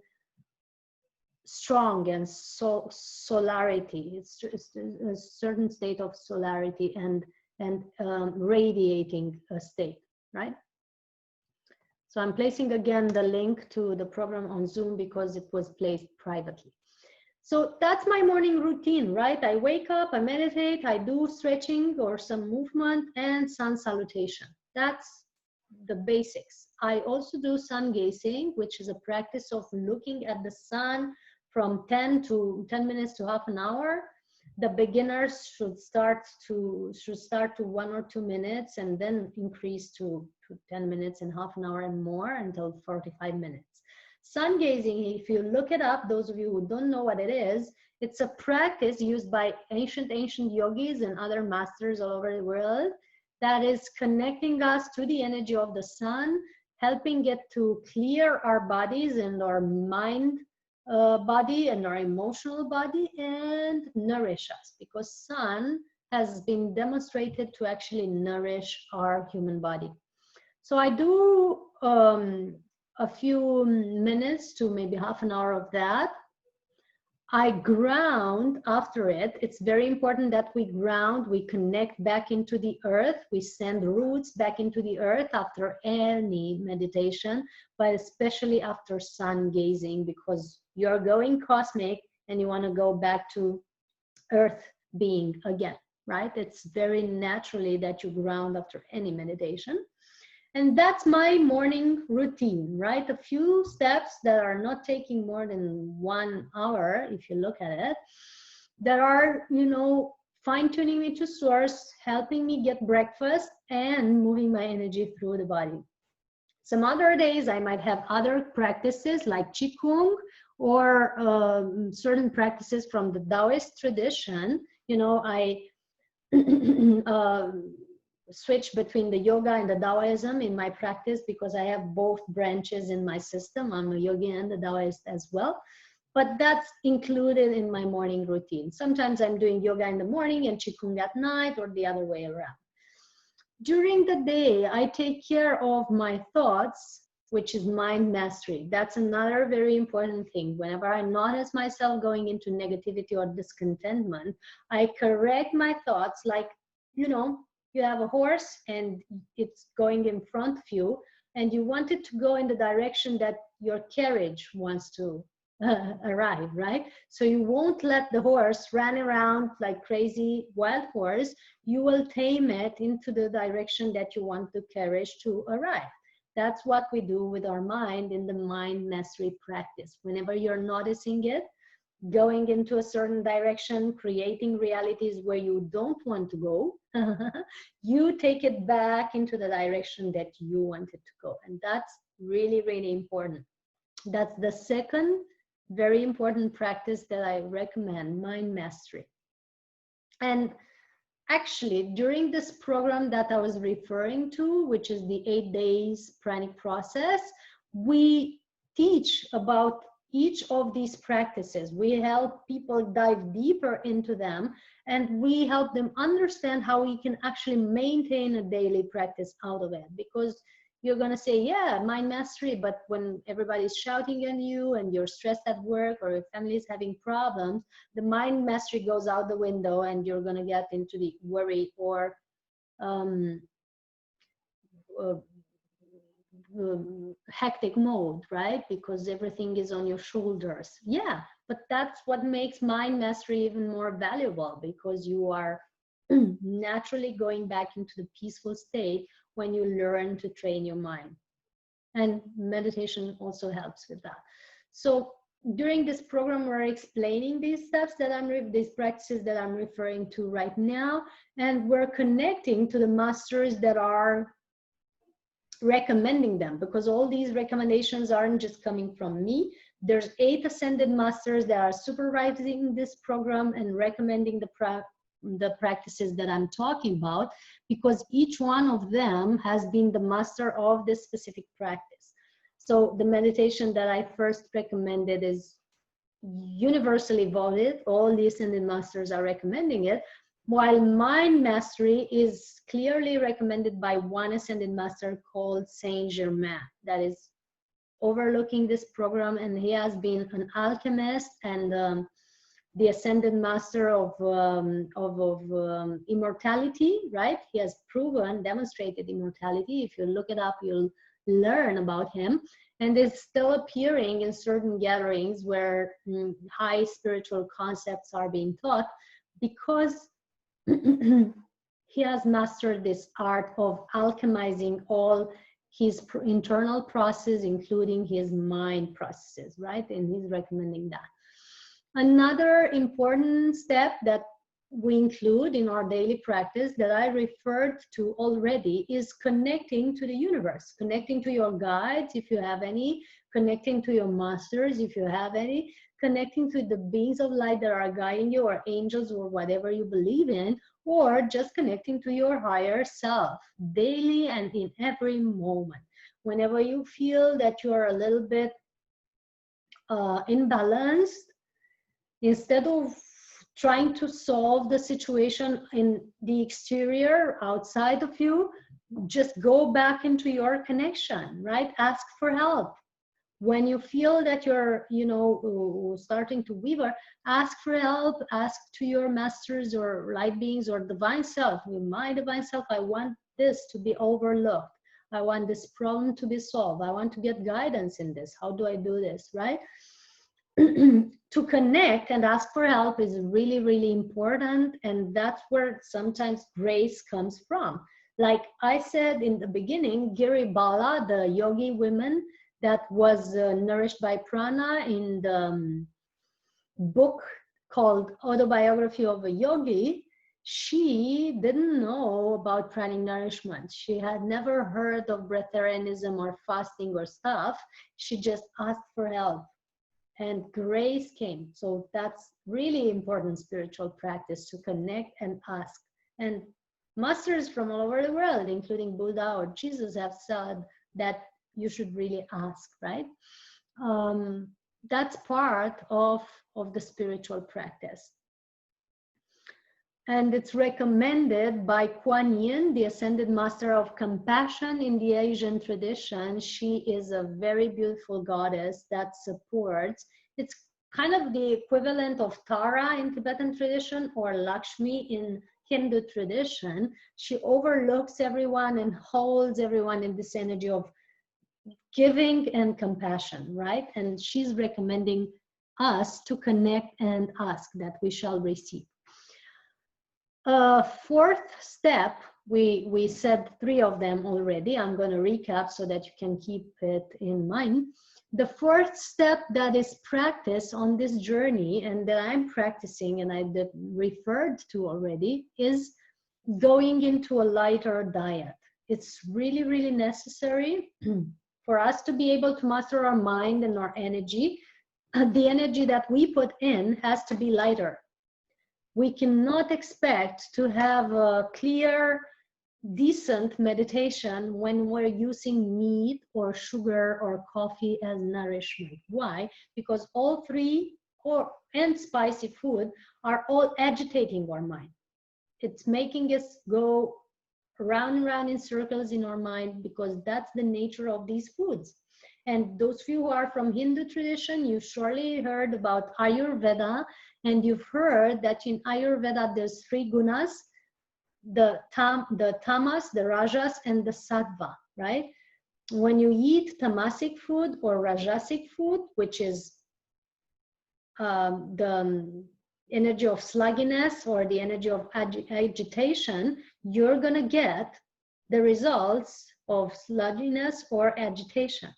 strong and solarity. It's a certain state of solarity and radiating a state, right? So I'm placing again the link to the program on Zoom because it was placed privately. So that's my morning routine, right? I wake up, I meditate, I do stretching or some movement, and sun salutation. That's the basics. I also do sun gazing, which is a practice of looking at the sun from 10 minutes to half an hour. The beginners should start to 1 or 2 minutes and then increase to 10 minutes and half an hour and more until 45 minutes. Sun gazing, if you look it up, those of you who don't know what it is, it's a practice used by ancient yogis and other masters all over the world that is connecting us to the energy of the sun, helping it to clear our bodies and our mind body and our emotional body, and nourish us, because sun has been demonstrated to actually nourish our human body. So I do a few minutes to maybe half an hour of that. I ground after it. It's very important that we ground, we connect back into the earth, we send roots back into the earth after any meditation, but especially after sun gazing, because you're going cosmic and you want to go back to earth being again, right? It's very naturally that you ground after any meditation. And that's my morning routine, right? A few steps that are not taking more than 1 hour, if you look at it, that are, you know, fine-tuning me to source, helping me get breakfast, and moving my energy through the body. Some other days I might have other practices like Qigong or certain practices from the Taoist tradition. You know, I switch between the yoga and the Taoism in my practice because I have both branches in my system. I'm a yogi and a Taoist as well. But that's included in my morning routine. Sometimes I'm doing yoga in the morning and Qigong at night, or the other way around. During the day, I take care of my thoughts, which is mind mastery. That's another very important thing. Whenever I notice myself going into negativity or discontentment, I correct my thoughts like, you know, you have a horse and it's going in front of you and you want it to go in the direction that your carriage wants to arrive, right? So you won't let the horse run around like crazy wild horse. You will tame it into the direction that you want the carriage to arrive. That's what we do with our mind in the mind mastery practice. Whenever you're noticing it, going into a certain direction, creating realities where you don't want to go, you take it back into the direction that you want it to go. And that's really, really important. That's the second very important practice that I recommend, mind mastery. And actually, during this program that I was referring to, which is the 8 days Pranic process, we teach about each of these practices. We help people dive deeper into them, and we help them understand how we can actually maintain a daily practice out of it. Because you're going to say, yeah, mind mastery, but when everybody's shouting at you and you're stressed at work or your family is having problems, the mind mastery goes out the window and you're going to get into the worry or hectic mode, right? Because everything is on your shoulders. Yeah, but that's what makes mind mastery even more valuable, because you are naturally going back into the peaceful state when you learn to train your mind. And meditation also helps with that. So during this program, we're explaining these steps that these practices that I'm referring to right now, and we're connecting to the masters that are recommending them, because all these recommendations aren't just coming from me. There's 8 ascended masters that are supervising this program and recommending the practices that I'm talking about, because each one of them has been the master of this specific practice. So the meditation that I first recommended is universally voted. All the ascended masters are recommending it, while mind mastery is clearly recommended by one ascended master called Saint Germain, that is overlooking this program, and he has been an alchemist and the ascended master of immortality, right? He has proven, demonstrated immortality. If you look it up, you'll learn about him. And it's still appearing in certain gatherings where high spiritual concepts are being taught, because he has mastered this art of alchemizing all his internal process, including his mind processes, right? And he's recommending that. Another important step that we include in our daily practice that I referred to already is connecting to the universe, connecting to your guides, if you have any, connecting to your masters, if you have any, connecting to the beings of light that are guiding you, or angels, or whatever you believe in, or just connecting to your higher self daily and in every moment. Whenever you feel that you are a little bit imbalanced, instead of trying to solve the situation in the exterior, outside of you, just go back into your connection, right? Ask for help. When you feel that you're, starting to waver, ask for help, ask to your masters or light beings or divine self. My divine self, I want this to be overlooked. I want this problem to be solved. I want to get guidance in this. How do I do this, right? To connect and ask for help is really, really important. And that's where sometimes grace comes from. Like I said in the beginning, Giri Bala, the yogi women that was nourished by prana in the book called Autobiography of a Yogi, she didn't know about pranic nourishment. She had never heard of breatharianism or fasting or stuff. She just asked for help and grace came. So that's really important spiritual practice, to connect and ask. And masters from all over the world, including Buddha or Jesus, have said that you should really ask, right? That's part of the spiritual practice. And it's recommended by Kuan Yin, the ascended master of compassion in the Asian tradition. She is a very beautiful goddess that supports. It's kind of the equivalent of Tara in Tibetan tradition or Lakshmi in Hindu tradition. She overlooks everyone and holds everyone in this energy of giving and compassion, right? And she's recommending us to connect and ask that we shall receive. Fourth step, we said 3 of them already. I'm going to recap so that you can keep it in mind. The fourth step that is practiced on this journey and that I'm practicing and I referred to already is going into a lighter diet. It's really, really necessary for us to be able to master our mind and our energy. The energy that we put in has to be lighter. We cannot expect to have a clear, decent meditation when we're using meat or sugar or coffee as nourishment. Why? Because all 3 and spicy food are all agitating our mind. It's making us go round and round in circles in our mind, because that's the nature of these foods. And those of you who are from Hindu tradition, you surely heard about Ayurveda, and you've heard that in Ayurveda there's 3 gunas, the tamas, the rajas, and the sattva, right? When you eat tamasic food or rajasic food, which is the energy of slugginess or the energy of agitation, you're going to get the results of slugginess or agitation.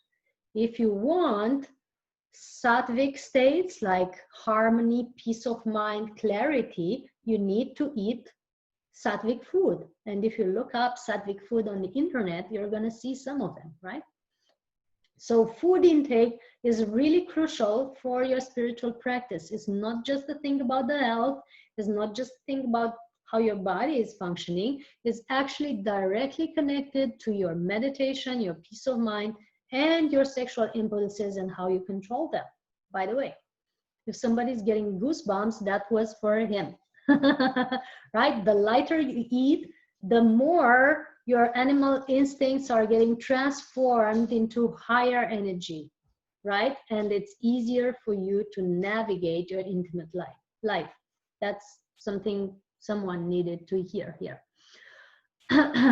If you want sattvic states like harmony, peace of mind, clarity, you need to eat sattvic food. And if you look up sattvic food on the internet, you're going to see some of them, right? So food intake is really crucial for your spiritual practice. It's not just the thing about the health. It's not just the thing about how your body is functioning. It's actually directly connected to your meditation, your peace of mind, and your sexual impulses and how you control them. By the way, if somebody's getting goosebumps, that was for him. Right? The lighter you eat, the more your animal instincts are getting transformed into higher energy, right? And it's easier for you to navigate your intimate life. That's something someone needed to hear here.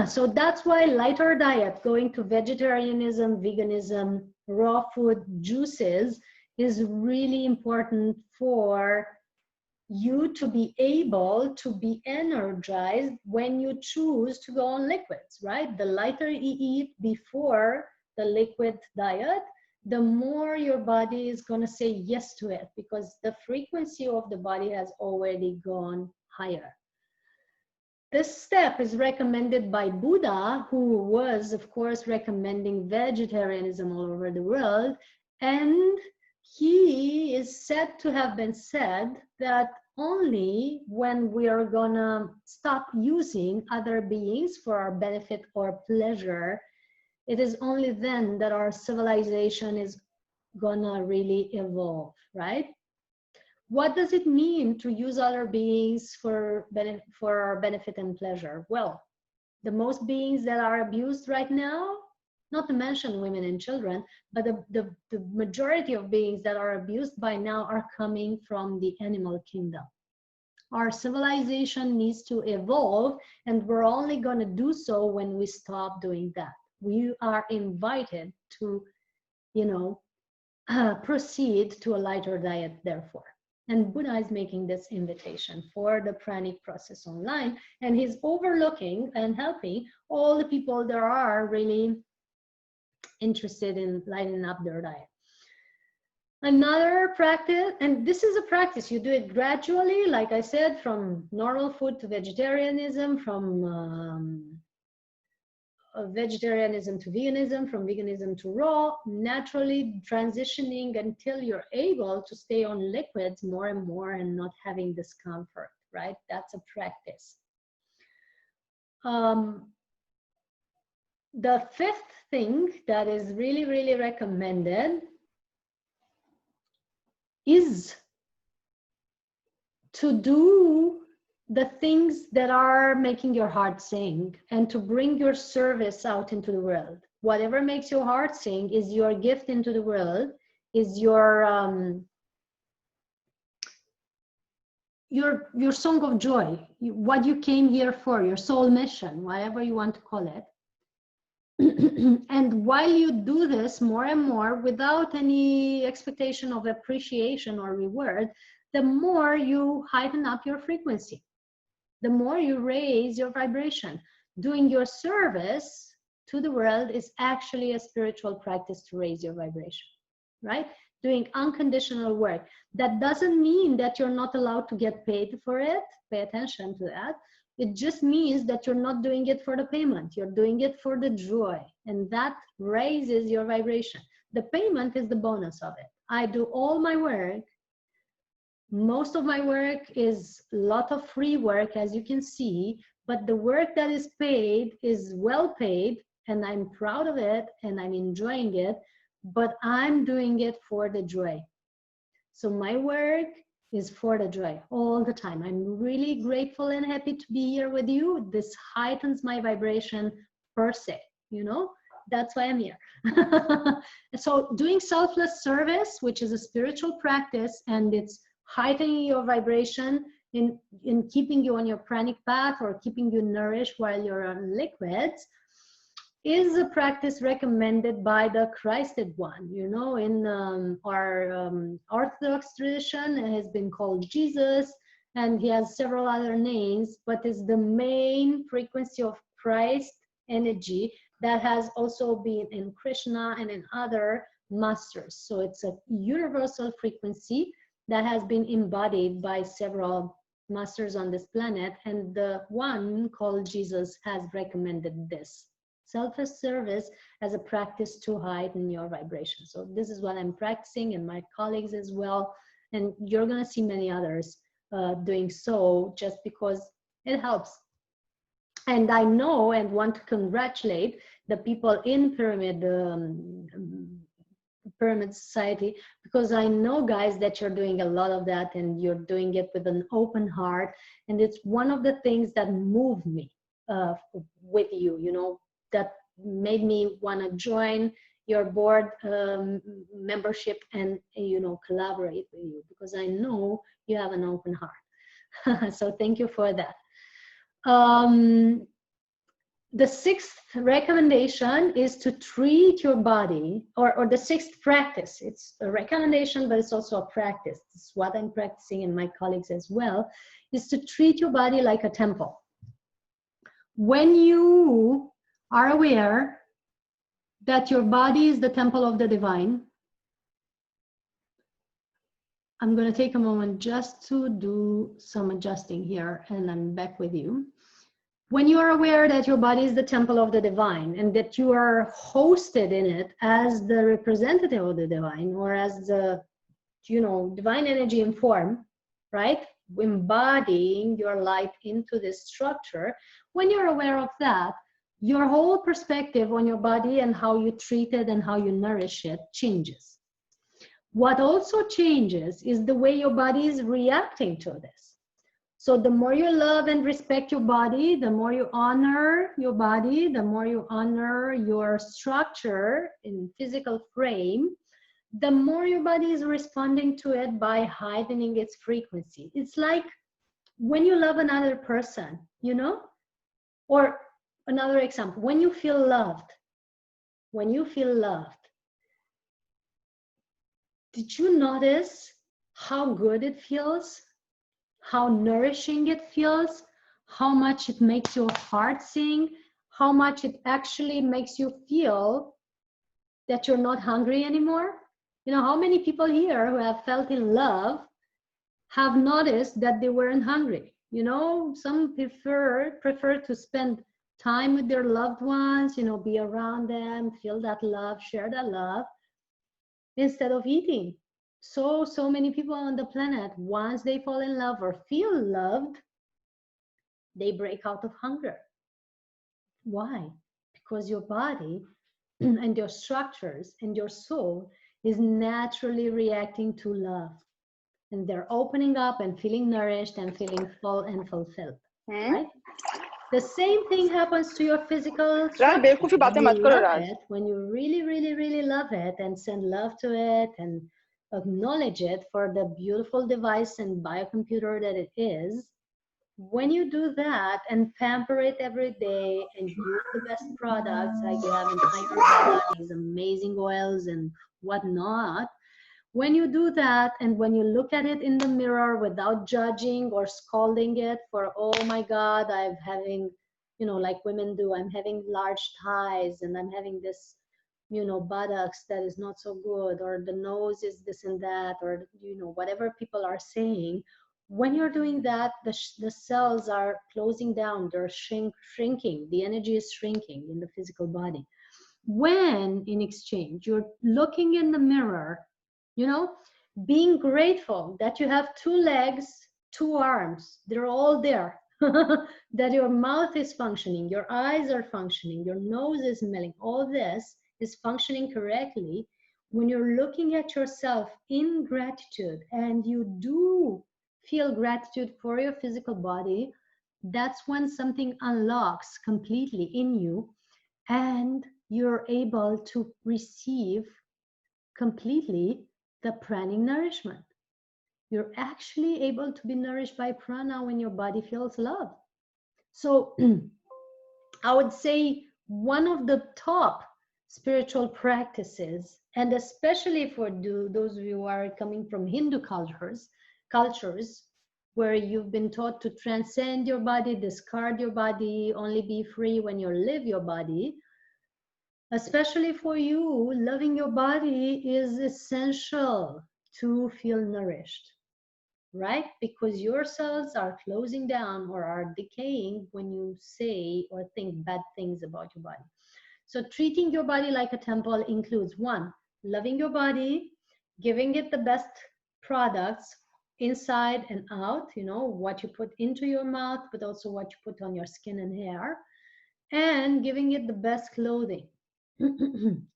So that's why lighter diet, going to vegetarianism, veganism, raw food, juices, is really important for you to be able to be energized when you choose to go on liquids, right? The lighter you eat before the liquid diet, the more your body is going to say yes to it, because the frequency of the body has already gone higher. This step is recommended by Buddha, who was, of course, recommending vegetarianism all over the world. And he is said to have been said that only when we are gonna stop using other beings for our benefit or pleasure, it is only then that our civilization is gonna really evolve, right? What does it mean to use other beings for our benefit and pleasure? Well, the most beings that are abused right now, not to mention women and children, but the majority of beings that are abused by now are coming from the animal kingdom. Our civilization needs to evolve, and we're only going to do so when we stop doing that. We are invited to, proceed to a lighter diet, therefore. And Buddha is making this invitation for the Pranic Process Online, and he's overlooking and helping all the people that are really interested in lightening up their diet. Another practice, and this is a practice, you do it gradually, like I said, from normal food to vegetarianism, from vegetarianism to veganism, from veganism to raw, naturally transitioning until you're able to stay on liquids more and more and not having discomfort, right? That's a practice. The fifth thing that is really, really recommended is to do the things that are making your heart sing and to bring your service out into the world. Whatever makes your heart sing is your gift into the world, is your song of joy, what you came here for, your soul mission, whatever you want to call it. And while you do this more and more without any expectation of appreciation or reward, the more you heighten up your frequency, the more you raise your vibration. Doing your service to the world is actually a spiritual practice to raise your vibration, right? Doing unconditional work. That doesn't mean that you're not allowed to get paid for it. Pay attention to that. It just means that you're not doing it for the payment. You're doing it for the joy, and that raises your vibration. The payment is the bonus of it. I do all my work. Most of my work is a lot of free work, as you can see, but the work that is paid is well paid, and I'm proud of it, and I'm enjoying it, but I'm doing it for the joy. So my work is for the joy all the time. I'm really grateful and happy to be here with you. This heightens my vibration per se, you know? That's why I'm here. So doing selfless service, which is a spiritual practice, and it's heightening your vibration in keeping you on your pranic path or keeping you nourished while you're on liquids, is a practice recommended by the Christed one. You know, in our Orthodox tradition, it has been called Jesus, and he has several other names, but is the main frequency of Christ energy that has also been in Krishna and in other masters. So it's a universal frequency that has been embodied by several masters on this planet, and the one called Jesus has recommended this selfless service as a practice to heighten your vibration. So this is what I'm practicing, and my colleagues as well, and you're gonna see many others doing so, just because it helps. And I know and want to congratulate the people in Pyramid Society, because I know, guys, that you're doing a lot of that, and you're doing it with an open heart, and it's one of the things that moved me with you, you know, that made me want to join your board membership and, you know, collaborate with you, because I know you have an open heart. So thank you for that. The sixth recommendation is to treat your body, or the sixth practice. It's a recommendation, but it's also a practice. It's what I'm practicing, and my colleagues as well, is to treat your body like a temple. When you are aware that your body is the temple of the divine, I'm going to take a moment just to do some adjusting here, and I'm back with you. When you are aware that your body is the temple of the divine, and that you are hosted in it as the representative of the divine, or as the, you know, divine energy in form, right? Embodying your light into this structure. When you're aware of that, your whole perspective on your body and how you treat it and how you nourish it changes. What also changes is the way your body is reacting to this. So the more you love and respect your body, the more you honor your body, the more you honor your structure in physical frame, the more your body is responding to it by heightening its frequency. It's like when you love another person, you know? Or another example, when you feel loved, did you notice how good it feels, how nourishing it feels, how much it makes your heart sing, how much it actually makes you feel that you're not hungry anymore. You know, how many people here who have felt in love have noticed that they weren't hungry? You know, some prefer to spend time with their loved ones, you know, be around them, feel that love, share that love, instead of eating. So many people on the planet, once they fall in love or feel loved, they break out of hunger. Why? Because your body and your structures and your soul is naturally reacting to love. And they're opening up and feeling nourished and feeling full and fulfilled. Right? The same thing happens to your physical structure. When you love it, when you really, really, really love it and send love to it and acknowledge it for the beautiful device and biocomputer that it is, when you do that and pamper it every day and use the best products, like you have in Ayurveda, these amazing oils and whatnot, when you do that and when you look at it in the mirror without judging or scolding it for, oh my God, I'm having, you know, like women do, I'm having large thighs and I'm having this, you know, buttocks that is not so good, or the nose is this and that, or, you know, whatever people are saying. When you're doing that, the cells are closing down, they're shrinking, the energy is shrinking in the physical body. When in exchange, you're looking in the mirror, you know, being grateful that you have 2 legs, 2 arms, they're all there, that your mouth is functioning, your eyes are functioning, your nose is smelling, all this is functioning correctly. When you're looking at yourself in gratitude and you do feel gratitude for your physical body, that's when something unlocks completely in you and you're able to receive completely the pranic nourishment. You're actually able to be nourished by prana when your body feels love. So I would say one of the top spiritual practices, and especially for those of you who are coming from Hindu cultures where you've been taught to transcend your body, discard your body, only be free when you live your body. Especially for you, loving your body is essential to feel nourished, right? Because your cells are closing down or are decaying when you say or think bad things about your body. So treating your body like a temple includes 1, loving your body, giving it the best products inside and out, you know, what you put into your mouth, but also what you put on your skin and hair, and giving it the best clothing.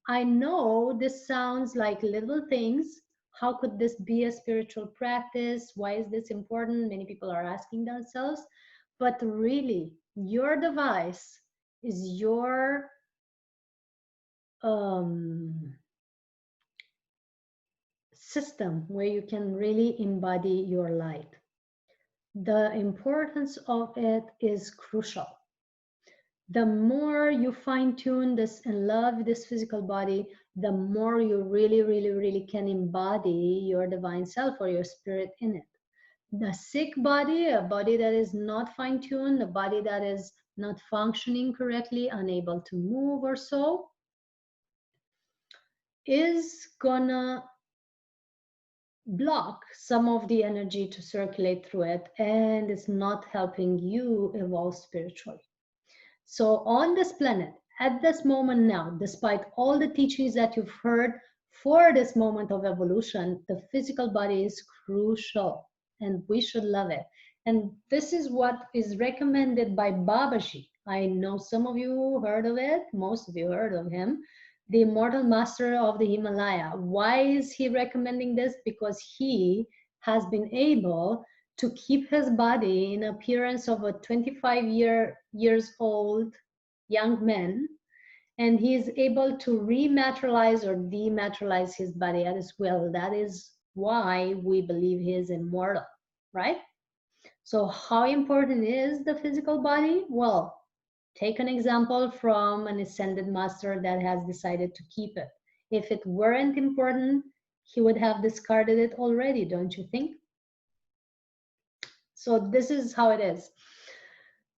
I know this sounds like little things. How could this be a spiritual practice? Why is this important? Many people are asking themselves. But really, your device is your system where you can really embody your light. The importance of it is crucial. The more you fine-tune this and love this physical body, the more you really, really, really can embody your divine self or your spirit in it. The sick body, a body that is not fine-tuned, a body that is not functioning correctly, unable to move or so, is gonna block some of the energy to circulate through it, and it's not helping you evolve spiritually. So on this planet, at this moment now, despite all the teachings that you've heard for this moment of evolution, the physical body is crucial and we should love it. And this is what is recommended by Babaji. I know some of you heard of it, most of you heard of him, the immortal master of the Himalaya. Why is he recommending this? Because he has been able to keep his body in appearance of a 25 years old young man, and he is able to rematerialize or dematerialize his body at his will. That is why we believe he is immortal, right? So how important is the physical body? Well, take an example from an ascended master that has decided to keep it. If it weren't important, he would have discarded it already, don't you think? So this is how it is.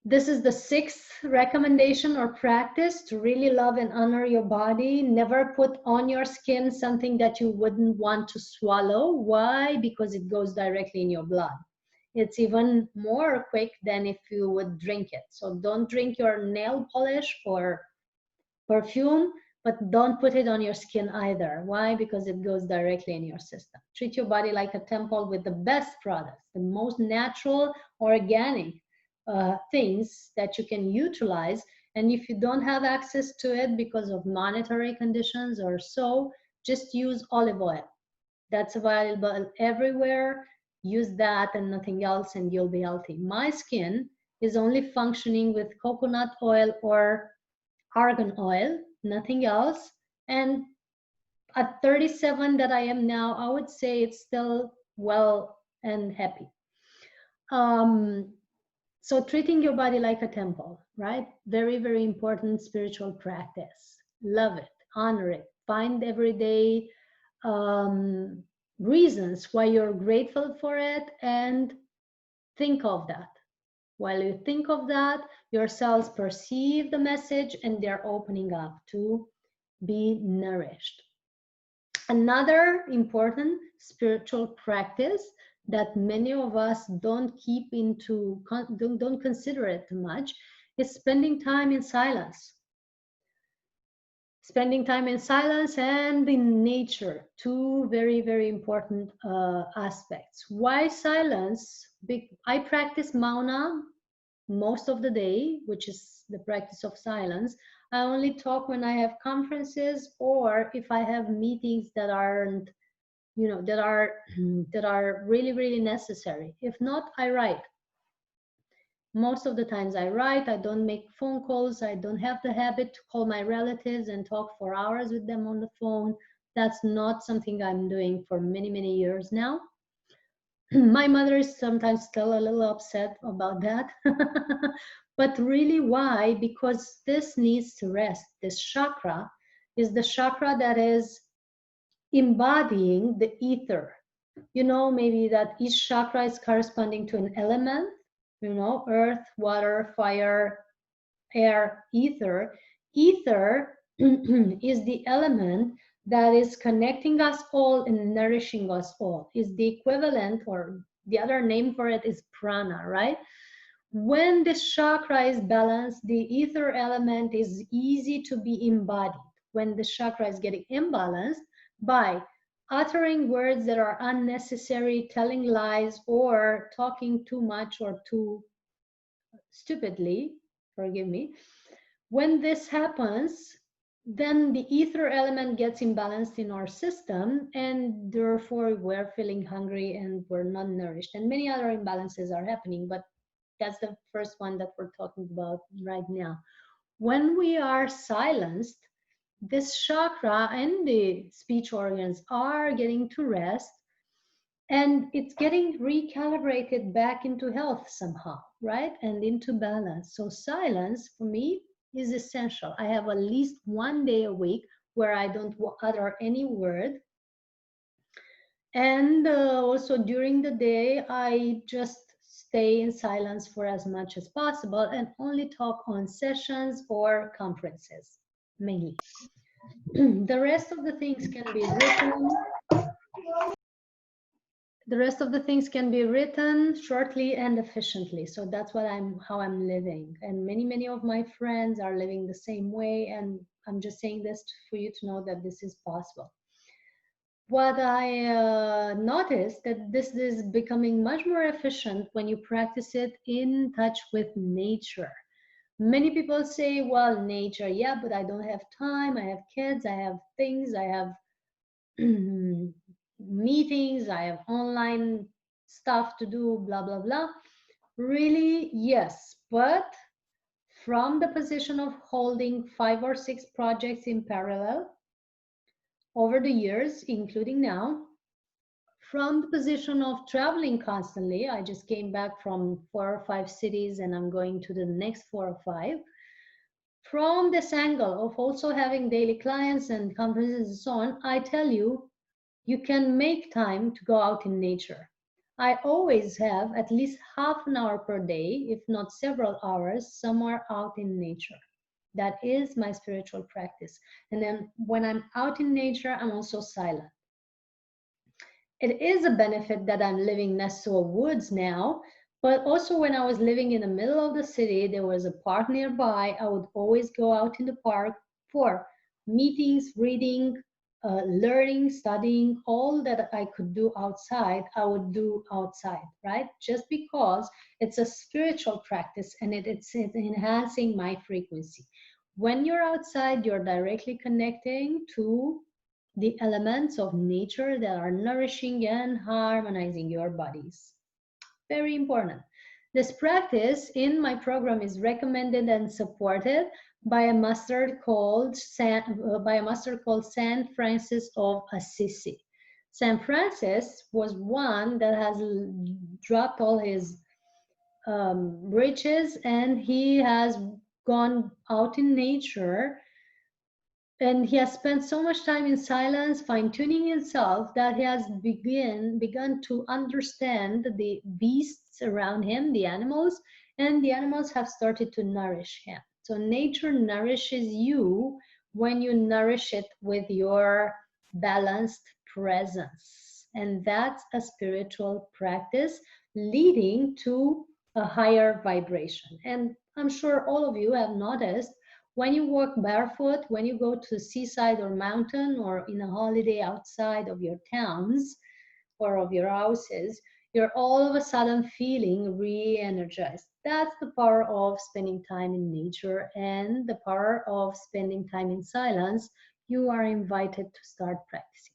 This is the sixth recommendation or practice to really love and honor your body. Never put on your skin something that you wouldn't want to swallow. Why? Because it goes directly in your blood. It's even more quick than if you would drink it. So don't drink your nail polish or perfume, but don't put it on your skin either. Why? Because it goes directly in your system. Treat your body like a temple with the best products, the most natural, organic things that you can utilize. And if you don't have access to it because of monetary conditions or so, just use olive oil. That's available everywhere. Use that and nothing else, and you'll be healthy. My skin is only functioning with coconut oil or argan oil, nothing else. And at 37 that I am now, I would say it's still well and happy. So treating your body like a temple, right? Very, very important spiritual practice. Love it, honor it, find everyday reasons why you're grateful for it, and think of that. While you think of that, your cells perceive the message and they're opening up to be nourished. Another important spiritual practice that many of us don't don't consider it too much is spending time in silence. Spending time in silence and in nature, two very, very important aspects. Why silence? I practice mauna most of the day, which is the practice of silence. I only talk when I have conferences or if I have meetings that aren't, that are really, really necessary. If not, I write. Most of the times I write. I don't make phone calls. I don't have the habit to call my relatives and talk for hours with them on the phone. That's not something I'm doing for many, many years now. My mother is sometimes still a little upset about that. But really, why? Because this needs to rest. This chakra is the chakra that is embodying the ether. Maybe that each chakra is corresponding to an element, earth, water, fire, air, ether. Ether is the element that is connecting us all and nourishing us all. Is the equivalent, or the other name for it is prana, right? When this chakra is balanced, the ether element is easy to be embodied. When the chakra is getting imbalanced, by uttering words that are unnecessary, telling lies, or talking too much or too stupidly, forgive me. When this happens, then the ether element gets imbalanced in our system, and therefore we're feeling hungry and we're not nourished. And many other imbalances are happening, but that's the first one that we're talking about right now. When we are silenced, this chakra and the speech organs are getting to rest, and it's getting recalibrated back into health somehow, right? And into balance. So silence for me is essential. I have at least one day a week where I don't utter any word. And also during the day, I just stay in silence for as much as possible and only talk on sessions or conferences, mainly. The rest of the things can be written. The rest of the things can be written shortly and efficiently. So that's how I'm living. And many, many of my friends are living the same way. And I'm just saying this for you to know that this is possible. What I noticed that this is becoming much more efficient when you practice it in touch with nature. Many people say, well, nature, yeah, but I don't have time. I have kids, I have things, I have meetings, I have online stuff to do, blah, blah, blah. Really, yes, but from the position of holding 5 or 6 projects in parallel over the years, including now, from the position of traveling constantly, I just came back from 4 or 5 cities and I'm going to the next 4 or 5. From this angle of also having daily clients and conferences and so on, I tell you, you can make time to go out in nature. I always have at least half an hour per day, if not several hours, somewhere out in nature. That is my spiritual practice. And then when I'm out in nature, I'm also silent. It is a benefit that I'm living next to a woods now, but also when I was living in the middle of the city, there was a park nearby. I would always go out in the park for meetings, reading, learning, studying, all that I could do outside, I would do outside, right? Just because it's a spiritual practice and it's enhancing my frequency. When you're outside, you're directly connecting to the elements of nature that are nourishing and harmonizing your bodies. Very important. This practice in my program is recommended and supported by a master called Saint Francis of Assisi. Saint Francis was one that has dropped all his riches, and he has gone out in nature, and he has spent so much time in silence, fine-tuning himself, that he has begun to understand the beasts around him, the animals, and the animals have started to nourish him. So nature nourishes you when you nourish it with your balanced presence. And that's a spiritual practice leading to a higher vibration. And I'm sure all of you have noticed, when you walk barefoot, when you go to the seaside or mountain or in a holiday outside of your towns or of your houses, you're all of a sudden feeling re-energized. That's the power of spending time in nature and the power of spending time in silence. You are invited to start practicing.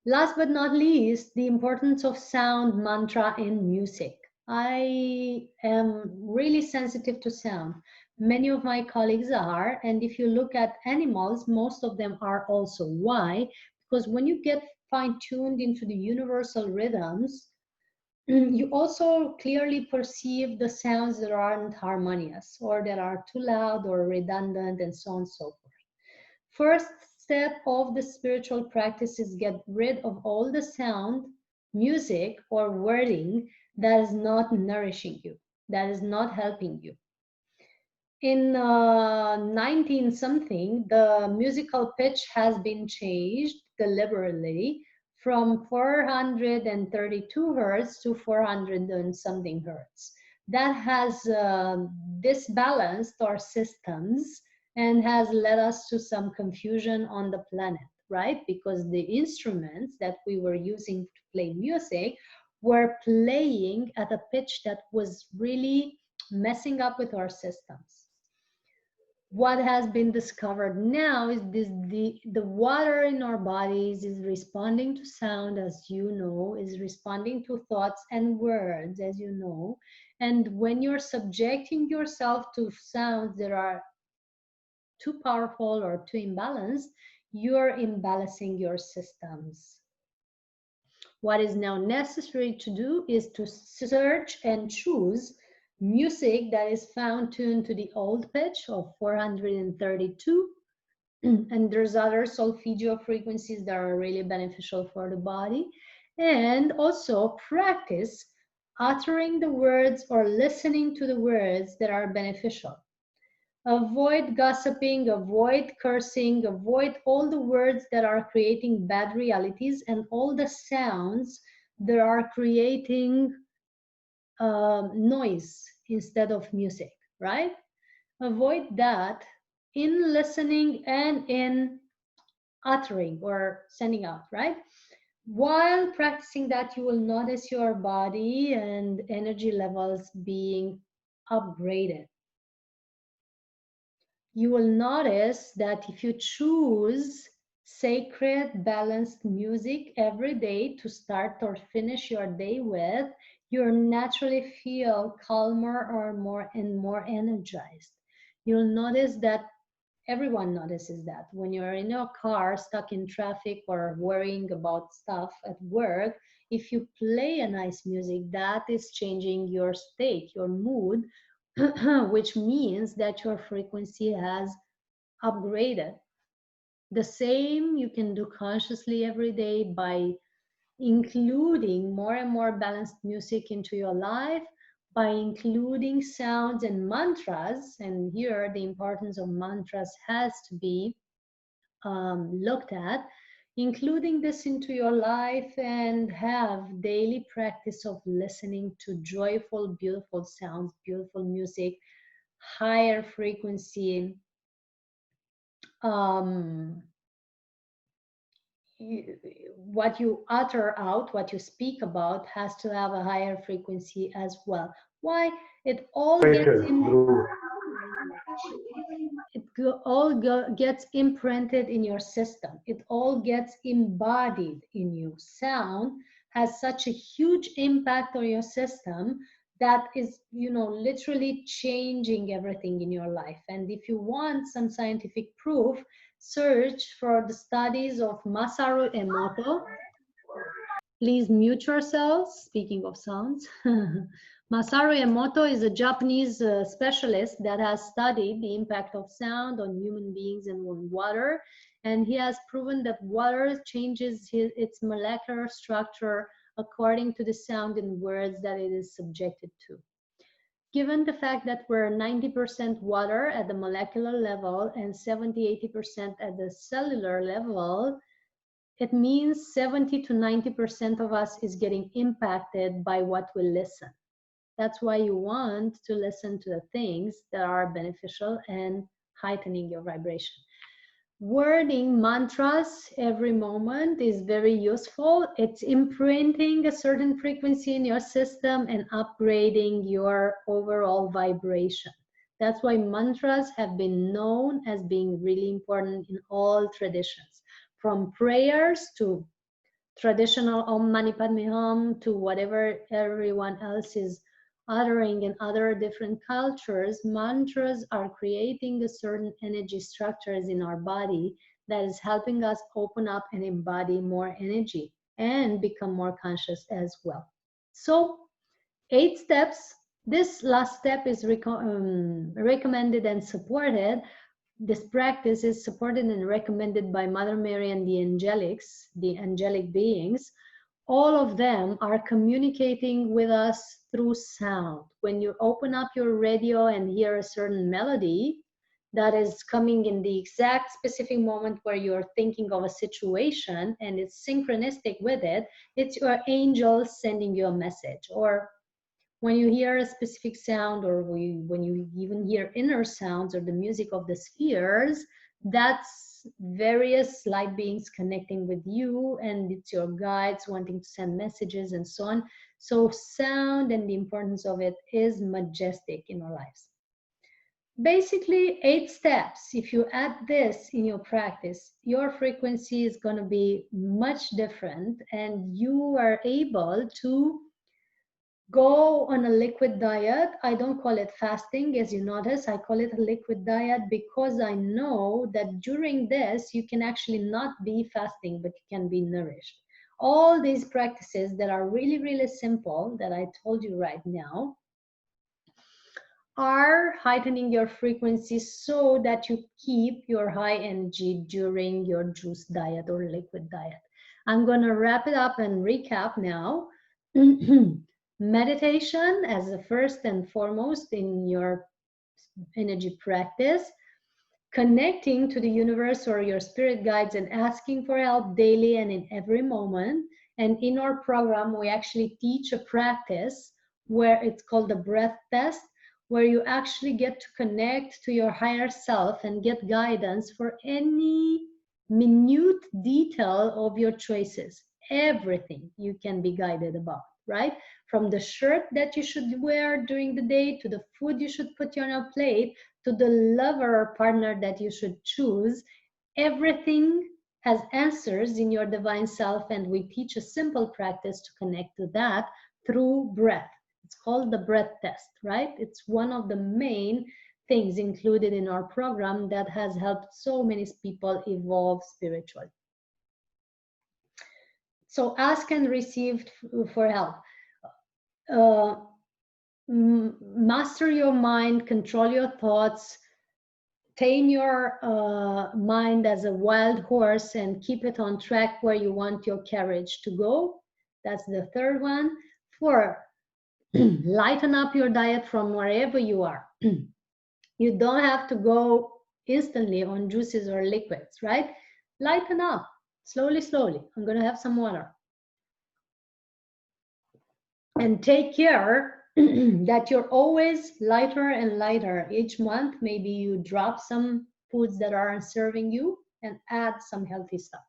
Last but not least, the importance of sound, mantra in music. I am really sensitive to sound. Many of my colleagues are, and if you look at animals, most of them are also. Why? Because when you get fine-tuned into the universal rhythms, you also clearly perceive the sounds that aren't harmonious or that are too loud or redundant and so on and so forth. First step of the spiritual practice is get rid of all the sound, music, or wording that is not nourishing you, that is not helping you. In 19 something, the musical pitch has been changed deliberately from 432 hertz to 400 and something hertz. That has disbalanced our systems and has led us to some confusion on the planet, right? Because the instruments that we were using to play music were playing at a pitch that was really messing up with our systems. What has been discovered now is the water in our bodies is responding to sound, as you know, is responding to thoughts and words, as you know. And when you're subjecting yourself to sounds that are too powerful or too imbalanced, you're imbalancing your systems. What is now necessary to do is to search and choose music that is found tuned to the old pitch of 432. And there's other solfeggio frequencies that are really beneficial for the body. And also practice uttering the words or listening to the words that are beneficial. Avoid gossiping, avoid cursing, avoid all the words that are creating bad realities and all the sounds that are creating noise instead of music, right? Avoid that in listening and in uttering or sending out, right? While practicing that, you will notice your body and energy levels being upgraded. You will notice that if you choose sacred, balanced music every day to start or finish your day with, you'll naturally feel calmer or more energized. You'll notice that everyone notices that when you're in your car stuck in traffic or worrying about stuff at work, if you play a nice music, that is changing your state, your mood, which means that your frequency has upgraded. The same you can do consciously every day by including more and more balanced music into your life, by including sounds and mantras. And here the importance of mantras has to be looked at, including this into your life, and have daily practice of listening to joyful, beautiful sounds, beautiful music, higher frequency. What you utter out, what you speak about, has to have a higher frequency as well. Why? It all gets gets imprinted in your system. It all gets embodied in you. Sound has such a huge impact on your system that is, literally changing everything in your life. And if you want some scientific proof, search for the studies of Masaru Emoto. Please mute yourselves, speaking of sounds. Masaru Emoto is a Japanese specialist that has studied the impact of sound on human beings and on water. And he has proven that water changes its molecular structure according to the sound and words that it is subjected to. Given the fact that we're 90% water at the molecular level and 70–80% at the cellular level, it means 70 to 90% of us is getting impacted by what we listen. That's why you want to listen to the things that are beneficial and heightening your vibration. Wording mantras every moment is very useful. It's imprinting a certain frequency in your system and upgrading your overall vibration. That's why mantras have been known as being really important in all traditions, from prayers to traditional Om Mani Padme Hum to whatever everyone else is uttering in other different cultures. Mantras are creating a certain energy structures in our body that is helping us open up and embody more energy and become more conscious as well. So 8 steps. This last step is recommended and supported. This practice is supported and recommended by Mother Mary and the angelics, the angelic beings. All of them are communicating with us through sound. When you open up your radio and hear a certain melody that is coming in the exact specific moment where you're thinking of a situation and it's synchronistic with it, it's your angel sending you a message. Or when you hear a specific sound, or when you even hear inner sounds or the music of the spheres, that's various light beings connecting with you, and it's your guides wanting to send messages and so on. So sound and the importance of it is majestic in our lives. Basically 8 steps. If you add this in your practice, your frequency is going to be much different, and you are able to go on a liquid diet. I don't call it fasting, as you notice. I call it a liquid diet because I know that during this, you can actually not be fasting, but you can be nourished. All these practices that are really, really simple that I told you right now are heightening your frequency so that you keep your high energy during your juice diet or liquid diet. I'm going to wrap it up and recap now. Meditation as the first and foremost in your energy practice, connecting to the universe or your spirit guides and asking for help daily and in every moment. And in our program, we actually teach a practice where it's called the breath test, where you actually get to connect to your higher self and get guidance for any minute detail of your choices. Everything you can be guided about, right? From the shirt that you should wear during the day, to the food you should put on your plate, to the lover or partner that you should choose. Everything has answers in your divine self, and we teach a simple practice to connect to that through breath. It's called the breath test, right? It's one of the main things included in our program that has helped so many people evolve spiritually. So ask and receive for help. Master your mind, control your thoughts, tame your mind as a wild horse and keep it on track where you want your carriage to go. That's the third one. 4, lighten up your diet from wherever you are. You don't have to go instantly on juices or liquids, right? Lighten up slowly, slowly. I'm going to have some water. And take care that you're always lighter and lighter. Each month, maybe you drop some foods that aren't serving you and add some healthy stuff.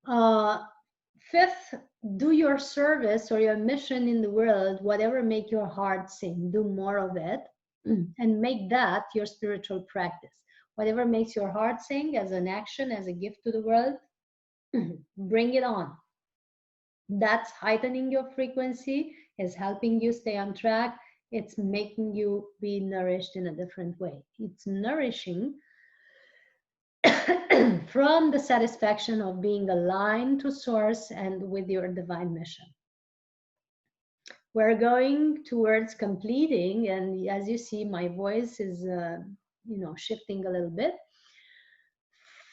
5th, do your service or your mission in the world, whatever make your heart sing, do more of it and make that your spiritual practice. Whatever makes your heart sing as an action, as a gift to the world, bring it on. That's heightening your frequency, is helping you stay on track. It's making you be nourished in a different way. It's nourishing from the satisfaction of being aligned to source and with your divine mission. We're going towards completing, and as you see, my voice is shifting a little bit.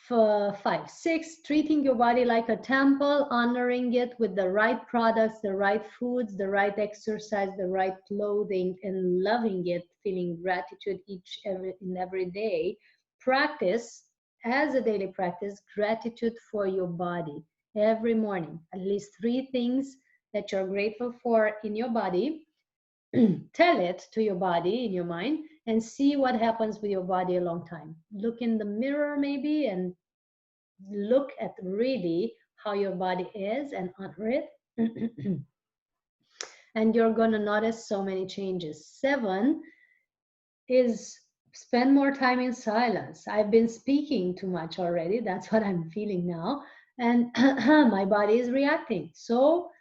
5, 6, treating your body like a temple, honoring it with the right products, the right foods, the right exercise, the right clothing, and loving it, feeling gratitude every day. Practice, as a daily practice, gratitude for your body every morning. At least 3 things that you're grateful for in your body. Tell it to your body in your mind and see what happens with your body a long time. Look in the mirror maybe and look at really how your body is and honor it. And you're going to notice so many changes. 7 is spend more time in silence. I've been speaking too much already. That's what I'm feeling now. And my body is reacting. So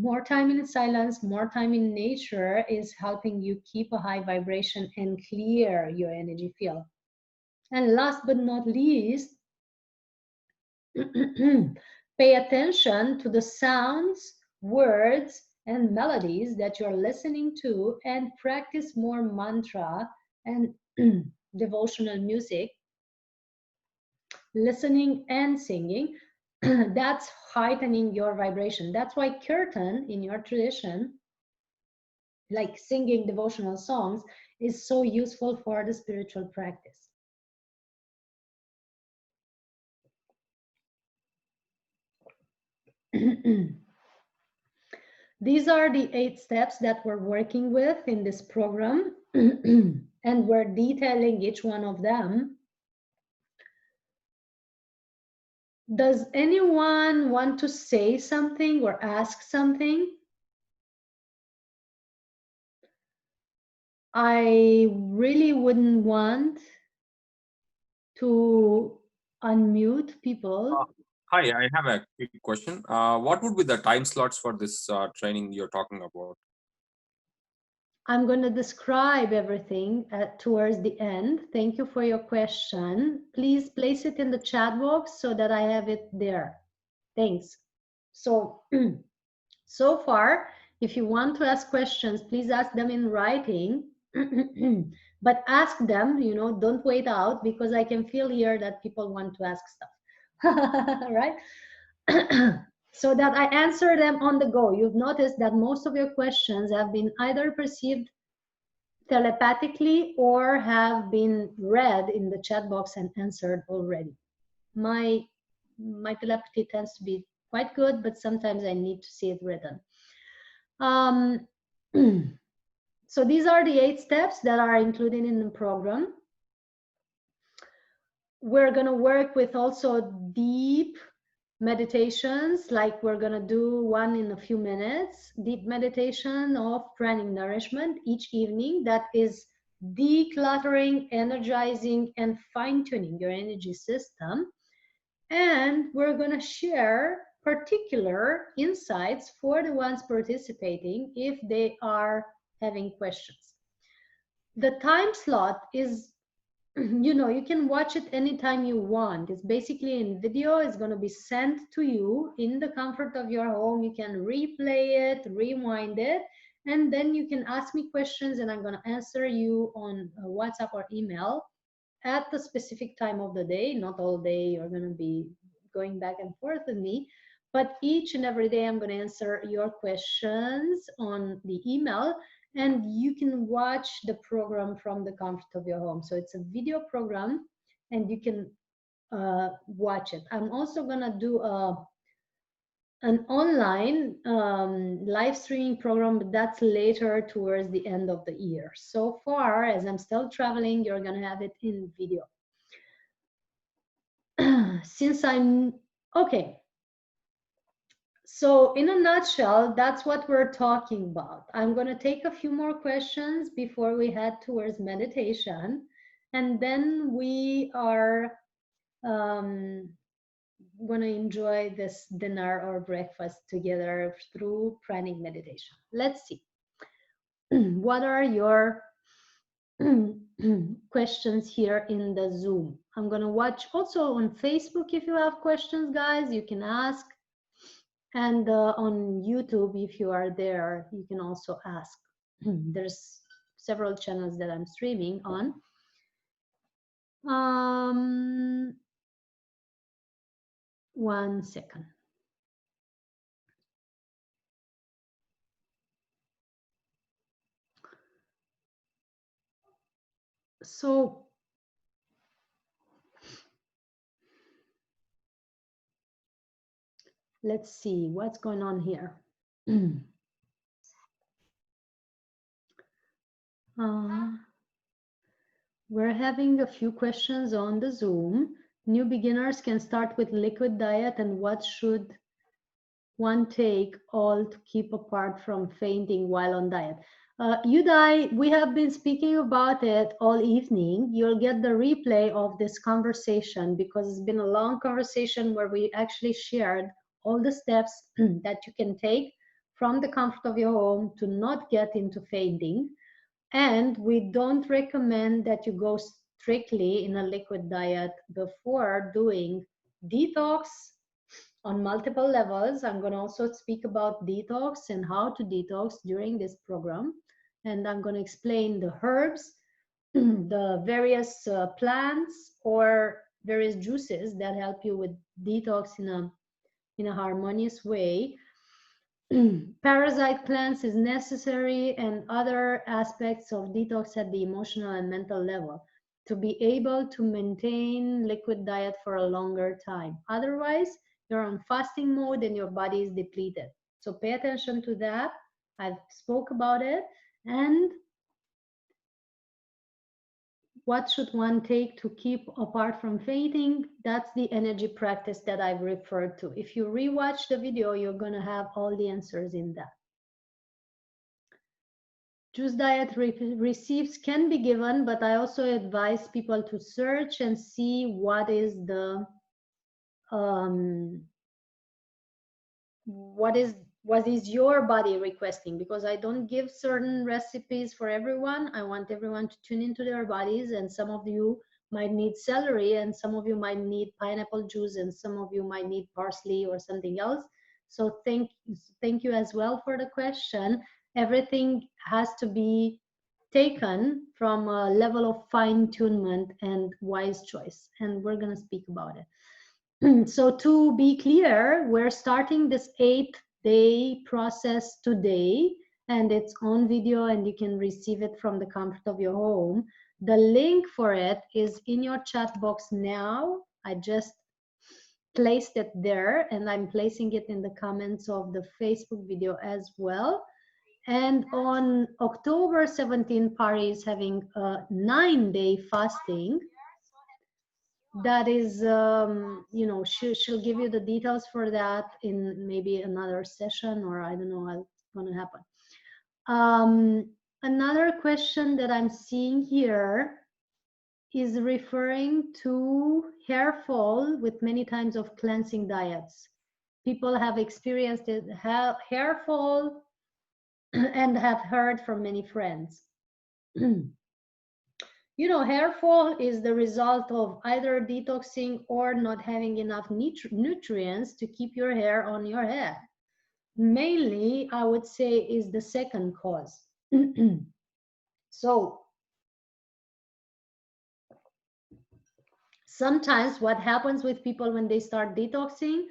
more time in silence, more time in nature is helping you keep a high vibration and clear your energy field. And last but not least, pay attention to the sounds, words, and melodies that you're listening to and practice more mantra and devotional music, listening and singing. That's heightening your vibration. That's why kirtan in your tradition, like singing devotional songs, is so useful for the spiritual practice. These are the 8 steps that we're working with in this program, and we're detailing each one of them. Does anyone want to say something or ask something? I really wouldn't want to unmute people. Hi, I have a quick question. What would be the time slots for this training you're talking about? I'm going to describe everything towards the end. Thank you for your question. Please place it in the chat box so that I have it there. Thanks. So, so far, if you want to ask questions, please ask them in writing. But ask them, don't wait out, because I can feel here that people want to ask stuff. Right? So that I answer them on the go. You've noticed that most of your questions have been either perceived telepathically or have been read in the chat box and answered already. My telepathy tends to be quite good, but sometimes I need to see it written. So these are the 8 steps that are included in the program. We're going to work with also deep meditations, like we're going to do one in a few minutes, deep meditation of pranic nourishment each evening. That is decluttering, energizing, and fine-tuning your energy system. And we're going to share particular insights for the ones participating if they are having questions. The time slot is, you can watch it anytime you want. It's basically in video. It's going to be sent to you in the comfort of your home. You can replay it, rewind it, And then you can ask me questions and I'm going to answer you on WhatsApp or email at the specific time of the day. Not all day you're going to be going back and forth with me, but each and every day I'm going to answer your questions on the email, and you can watch the program from the comfort of your home. So it's a video program and you can watch it. I'm also going to do an online live streaming program, but that's later towards the end of the year. So far, as I'm still traveling, you're going to have it in video. Since I'm okay, so in a nutshell, that's what we're talking about. I'm going to take a few more questions before we head towards meditation, and then we are going to enjoy this dinner or breakfast together through pranic meditation. Let's see. What are your questions here in the Zoom? I'm going to watch also on Facebook. If you have questions, guys, you can ask. And on YouTube, if you are there, you can also ask. There's several channels that I'm streaming on. One second. So let's see what's going on here. We're having a few questions on the Zoom. New beginners can start with liquid diet, and what should one take all to keep apart from fainting while on diet? Uday, we have been speaking about it all evening. You'll get the replay of this conversation because it's been a long conversation where we actually shared all the steps that you can take from the comfort of your home to not get into fainting. And we don't recommend that you go strictly in a liquid diet before doing detox on multiple levels. I'm going to also speak about detox and how to detox during this program. And I'm going to explain the herbs, the various plants or various juices that help you with detox in a harmonious way. Parasite cleanse is necessary, and other aspects of detox at the emotional and mental level to be able to maintain liquid diet for a longer time. Otherwise, you're on fasting mode and your body is depleted. So pay attention to that. I've spoke about it. And what should one take to keep apart from fainting? That's the energy practice that I've referred to. If you rewatch the video, you're going to have all the answers in that. Juice diet recipes can be given, but I also advise people to search and see what is the what is your body requesting, because I don't give certain recipes for everyone. I want everyone to tune into their bodies, and some of you might need celery, and some of you might need pineapple juice, and some of you might need parsley or something else. So thank you as well for the question. Everything has to be taken from a level of fine-tunement and wise choice, and we're going to speak about it. So to be clear, we're starting this 8-day process today, and it's on video and you can receive it from the comfort of your home. The link for it is in your chat box now. I just placed it there, and I'm placing it in the comments of the Facebook video as well. And on October 17, Pari is having a 9-day fasting. That is, you know, she'll give you the details for that in maybe another session, or I don't know what's going to happen. Another question that I'm seeing here is referring to hair fall with many times of cleansing diets. People have experienced it, hair fall, and have heard from many friends. You know, hair fall is the result of either detoxing or not having enough nutrients to keep your hair on your head. mainly, I would say, is the second cause. So sometimes what happens with people when they start detoxing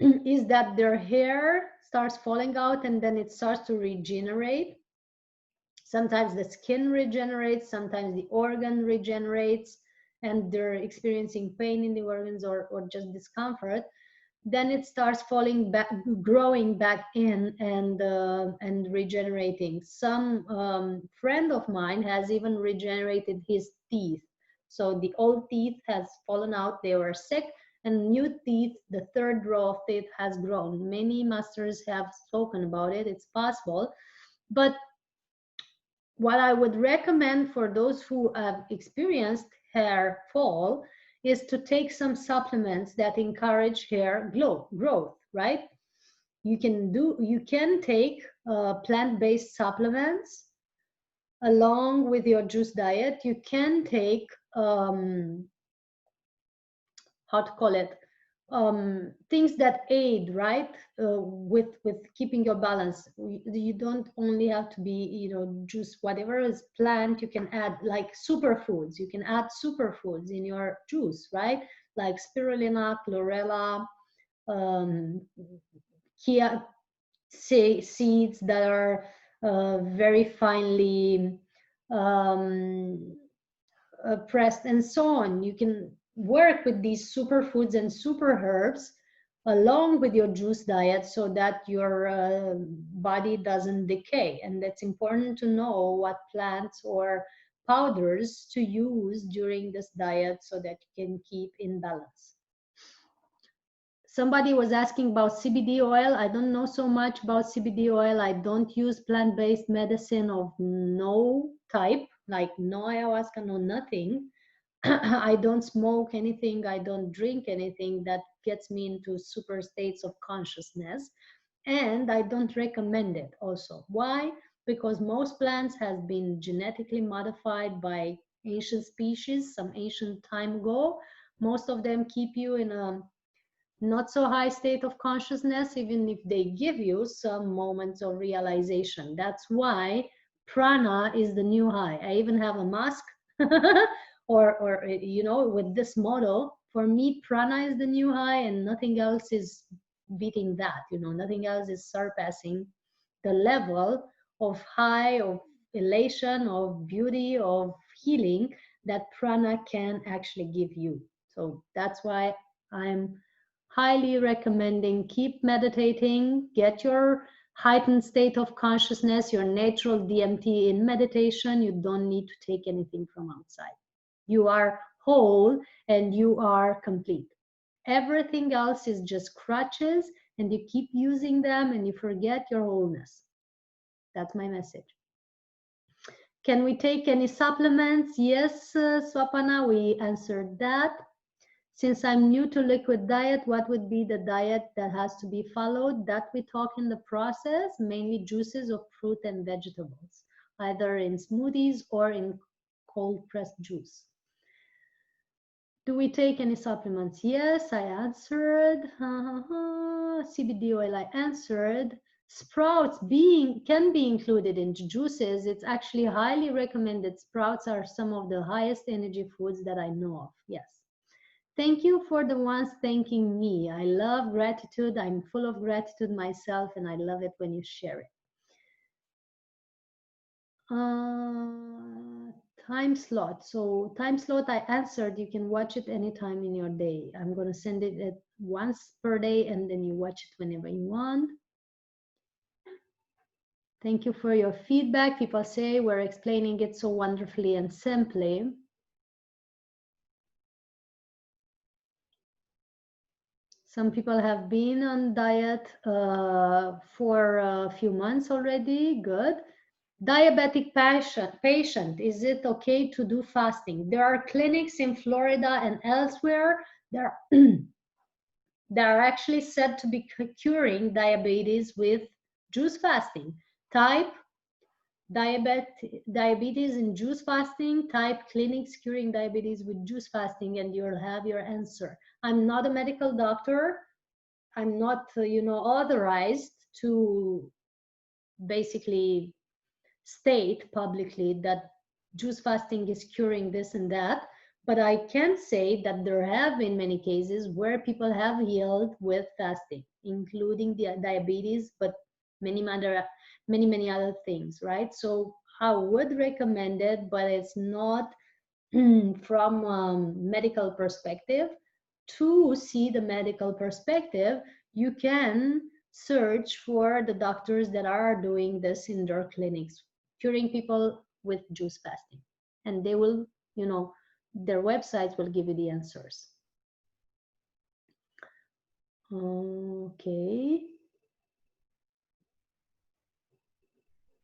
is that their hair starts falling out and then it starts to regenerate. Sometimes the skin regenerates, sometimes the organ regenerates, and they're experiencing pain in the organs or just discomfort. Then it starts falling back, growing back in, and regenerating. Some friend of mine has even regenerated his teeth. So the old teeth has fallen out, they were sick, and new teeth, the third row of teeth has grown. Many masters have spoken about it. It's possible. But what I would recommend for those who have experienced hair fall is to take some supplements that encourage hair growth, right? You can take plant-based supplements along with your juice diet. You can take how to call it, things that aid, right, with keeping your balance. You don't only have to be, juice, whatever is plant. You can add like superfoods. You can add superfoods in your juice, right? Like spirulina, chlorella, um, chia seeds that are very finely um, pressed, and so on. You can work with these superfoods and super herbs along with your juice diet so that your body doesn't decay. And that's important to know what plants or powders to use during this diet so that you can keep in balance. Somebody was asking about CBD oil. I don't know so much about CBD oil. I don't use plant-based medicine of no type, like no ayahuasca, no nothing. I don't smoke anything. I don't drink anything that gets me into super states of consciousness. And I don't recommend it also. Why? Because most plants have been genetically modified by ancient species some ancient time ago. Most of them keep you in a not so high state of consciousness, even if they give you some moments of realization. That's why prana is the new high. I even have a mask or with this model. For me, prana is the new high, and nothing else is beating that. Nothing else is surpassing the level of high, of elation, of beauty, of healing that prana can actually give you. So that's why I'm highly recommending keep meditating, get your heightened state of consciousness, your natural DMT in meditation. You don't need to take anything from outside. You are whole and you are complete. Everything else is just crutches, and you keep using them and you forget your wholeness. That's my message. Can we take any supplements? Yes, Swapana, we answered that. Since I'm new to liquid diet, what would be the diet that has to be followed? That we talk in the process, mainly juices of fruit and vegetables, either in smoothies or in cold pressed juice. Do we take any supplements? Yes, I answered. CBD oil, I answered. Sprouts can be included in juices. It's actually highly recommended. Sprouts are some of the highest energy foods that I know of. Yes. Thank you for the ones thanking me. I love gratitude. I'm full of gratitude myself, and I love it when you share it. Time slot. So time slot, I answered. You can watch it anytime in your day. I'm going to send it at once per day, and then you watch it whenever you want. Thank you for your feedback. People say we're explaining it so wonderfully and simply. Some people have been on diet for a few months already. Good. Diabetic patient, is it okay to do fasting? There are clinics in Florida and elsewhere that are actually said to be curing diabetes with juice fasting. Type diabetes in juice fasting, type clinics curing diabetes with juice fasting, and you'll have your answer. I'm not a medical doctor. I'm not, authorized to basically state publicly that juice fasting is curing this and that, but I can say that there have been many cases where people have healed with fasting, including the diabetes, but many other things, right? So I would recommend it, but it's not from medical perspective. To see the medical perspective, you can search for the doctors that are doing this in their clinics, curing people with juice fasting, and they will, their websites will give you the answers. Okay.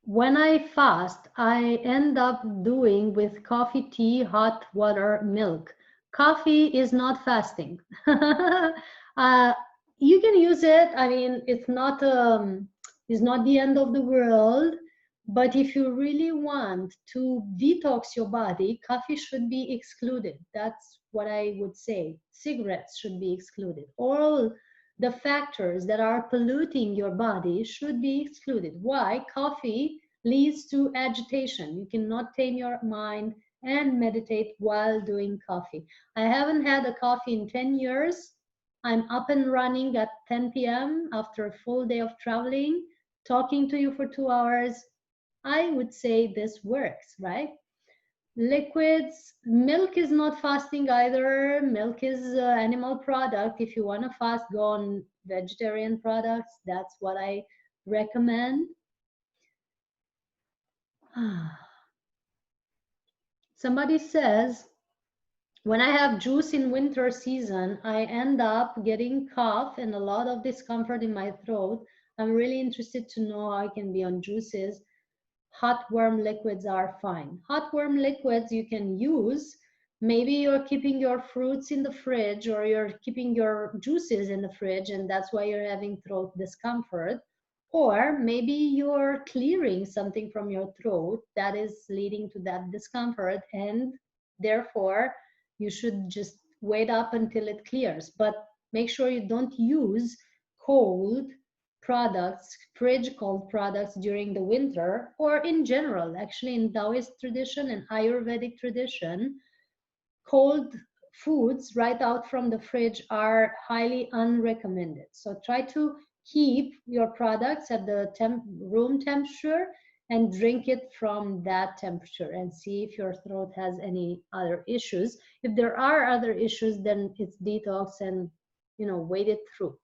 When I fast, I end up doing with coffee, tea, hot water, milk. Coffee is not fasting. You can use it. I mean, it's not the end of the world. But if you really want to detox your body, coffee should be excluded. That's what I would say. Cigarettes should be excluded. All the factors that are polluting your body should be excluded. Why? Coffee leads to agitation. You cannot tame your mind and meditate while doing coffee. I haven't had a coffee in 10 years. I'm up and running at 10 p.m. after a full day of traveling, talking to you for 2 hours. I would say this works, right? Liquids, milk is not fasting either. Milk is an animal product. If you want to fast, go on vegetarian products. That's what I recommend. Somebody says, when I have juice in winter season, I end up getting cough and a lot of discomfort in my throat. I'm really interested to know how I can be on juices. Hot warm liquids are fine. Hot warm liquids you can use. Maybe you're keeping your fruits in the fridge, or you're keeping your juices in the fridge, and that's why you're having throat discomfort. Or maybe you're clearing something from your throat that is leading to that discomfort, and therefore you should just wait up until it clears. But make sure you don't use cold products, fridge cold products during the winter, or in general. Actually, in Taoist tradition and Ayurvedic tradition, cold foods right out from the fridge are highly unrecommended. So try to keep your products at the room temperature and drink it from that temperature, and see if your throat has any other issues. If there are other issues, then it's detox and, wait it through.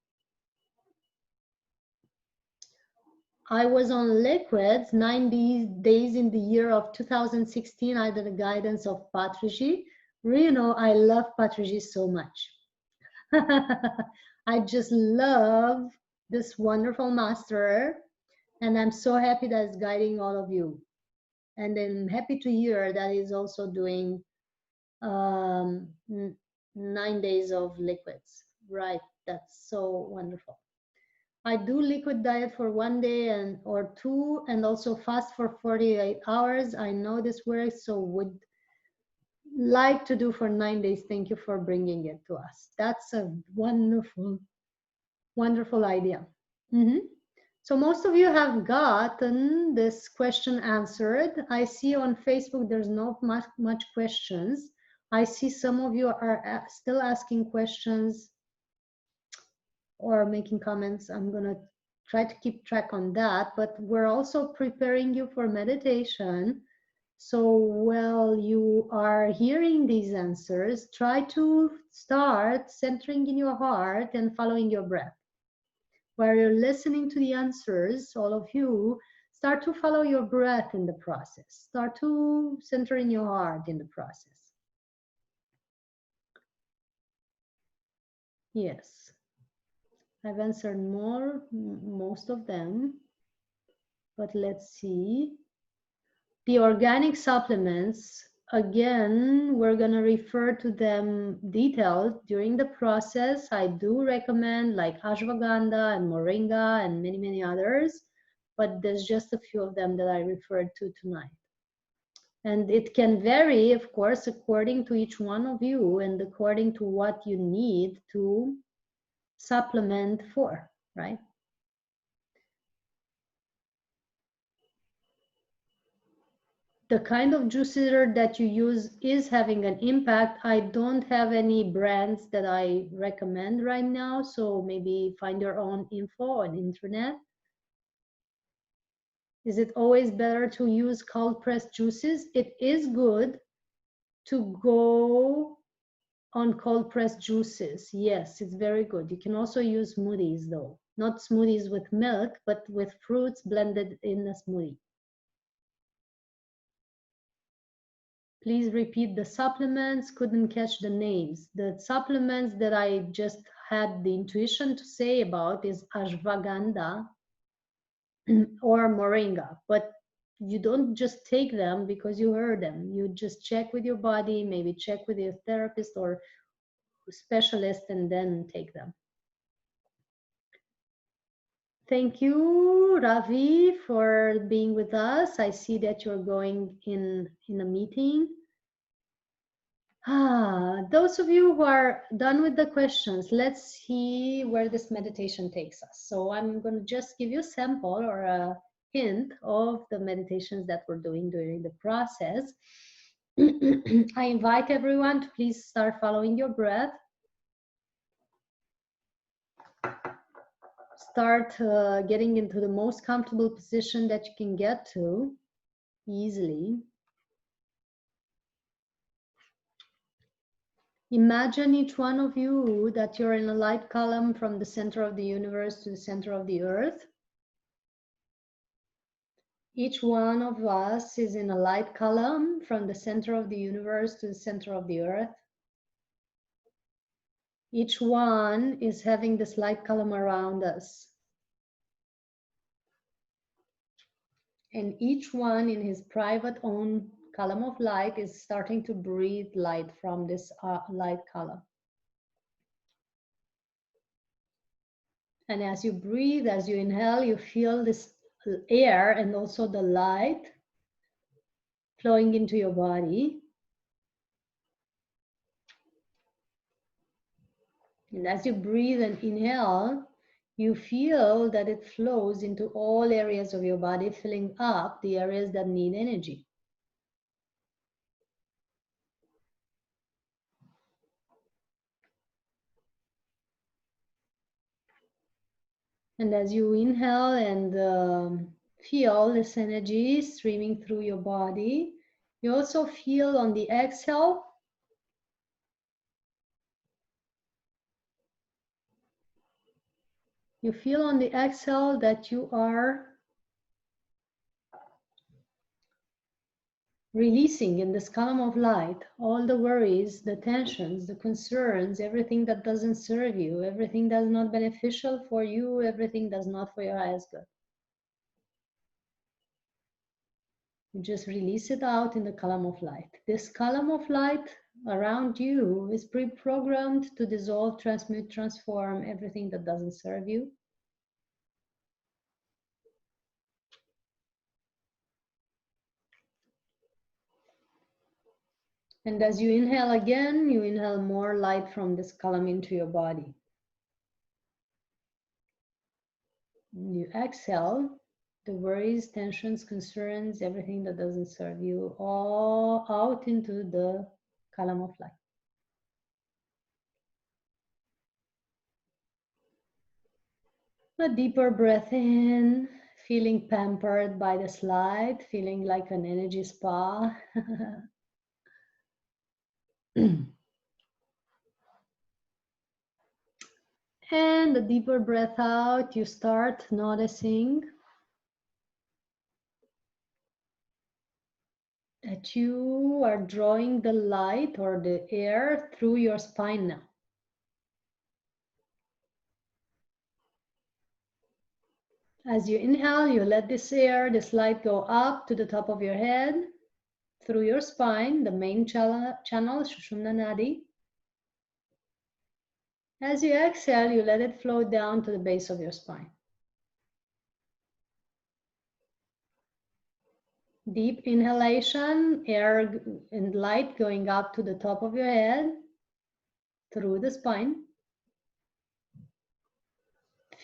I was on liquids 90 days in the year of 2016 under the guidance of Patrici. I love Patrici so much. I just love this wonderful master, and I'm so happy that it's guiding all of you. And I'm happy to hear that he's also doing 9 days of liquids. Right, that's so wonderful. I do liquid diet for 1 day or 2, and also fast for 48 hours. I know this works, so would like to do for 9 days. Thank you for bringing it to us. That's a wonderful, wonderful idea. So most of you have gotten this question answered. I see on Facebook there's not much questions. I see some of you are still asking questions or making comments. I'm going to try to keep track on that, but we're also preparing you for meditation. So while you are hearing these answers, try to start centering in your heart and following your breath. While you're listening to the answers, all of you, start to follow your breath in the process. Start to center in your heart in the process. Yes. I've answered most of them, but let's see. The organic supplements, again, we're going to refer to them detailed during the process. I do recommend like ashwagandha and moringa and many others, but there's just a few of them that I referred to tonight. And it can vary, of course, according to each one of you and according to what you need to supplement for, right? the kind of juicer that you use is having an impact. I don't have any brands that I recommend right now, so maybe find your own info on internet. Is it always better to use cold pressed juices? It is good to go on cold pressed juices. Yes, it's very good. You can also use smoothies though. Not smoothies with milk, but with fruits blended in a smoothie. Please repeat the supplements. Couldn't catch the names. The supplements that I just had the intuition to say about is ashwagandha or moringa, but you don't just take them because you heard them. You just check with your body, maybe check with your therapist or specialist, and then take them. Thank you, Ravi, for being with us. I see that you're going in a meeting. Those of you who are done with the questions, let's see where this meditation takes us. So I'm going to just give you a sample or a hint of the meditations that we're doing during the process. I invite everyone to please start following your breath. Start getting into the most comfortable position that you can get to easily. Imagine each one of you that you're in a light column from the center of the universe to the center of the earth. Each one of us is in a light column from the center of the universe to the center of the earth. Each one is having this light column around us. And each one in his private own column of light is starting to breathe light from this light column. And as you breathe, as you inhale, you feel this air and also the light flowing into your body. And as you breathe and inhale, you feel that it flows into all areas of your body, filling up the areas that need energy. And as you inhale and feel this energy streaming through your body, you also feel on the exhale that you are releasing in this column of light all the worries, the tensions, the concerns, everything that doesn't serve you, everything that's not beneficial for you, everything that's not for your highest good. You just release it out in the column of light. This column of light around you is pre-programmed to dissolve, transmute, transform everything that doesn't serve you. And as you inhale again, you inhale more light from this column into your body. You exhale the worries, tensions, concerns, everything that doesn't serve you, all out into the column of light. A deeper breath in, feeling pampered by this light, feeling like an energy spa. And a deeper breath out, you start noticing that you are drawing the light or the air through your spine now. As you inhale, you let this air, this light go up to the top of your head, through your spine, the main channel, Sushumna Nadi. As you exhale, you let it flow down to the base of your spine. Deep inhalation, air and light going up to the top of your head, through the spine.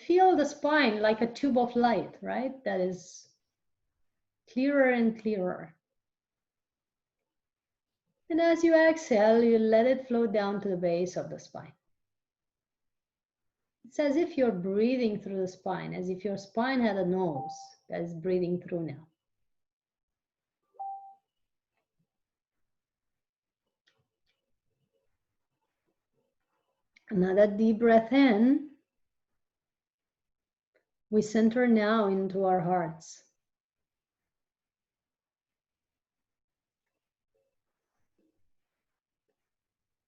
Feel the spine like a tube of light, right? That is clearer and clearer. And as you exhale, you let it flow down to the base of the spine. It's as if you're breathing through the spine, as if your spine had a nose that is breathing through now. Another deep breath in. We center now into our hearts.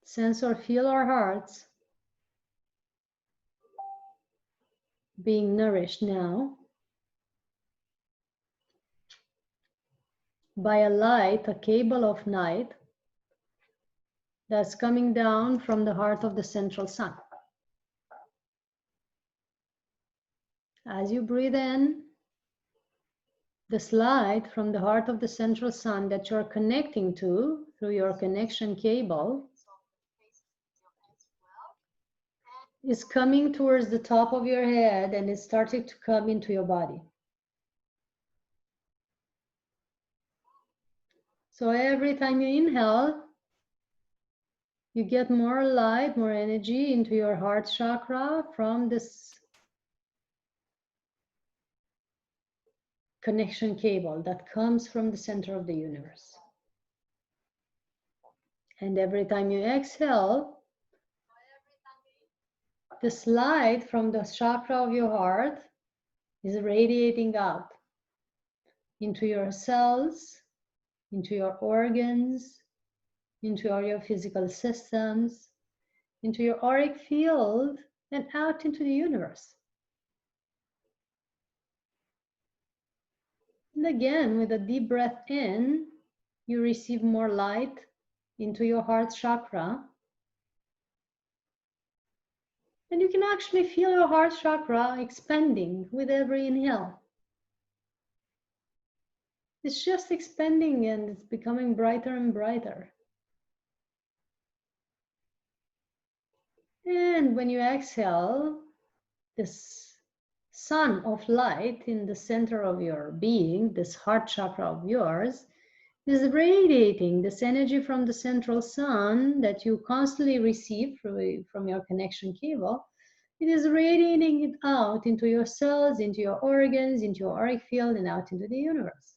Sense or feel our hearts being nourished now by a light, a cable of light that's coming down from the heart of the central sun. As you breathe in, this light from the heart of the central sun that you're connecting to through your connection cable is coming towards the top of your head and it's starting to come into your body. So every time you inhale, you get more light, more energy into your heart chakra from this connection cable that comes from the center of the universe. And every time you exhale, this light from the chakra of your heart is radiating out into your cells, into your organs, into all your physical systems, into your auric field, and out into the universe. And again, with a deep breath in, you receive more light into your heart chakra. And you can actually feel your heart chakra expanding with every inhale. It's just expanding and it's becoming brighter and brighter. And when you exhale, this sun of light in the center of your being, this heart chakra of yours, is radiating this energy from the central sun that you constantly receive from your connection cable. It is radiating it out into your cells, into your organs, into your auric field, and out into the universe.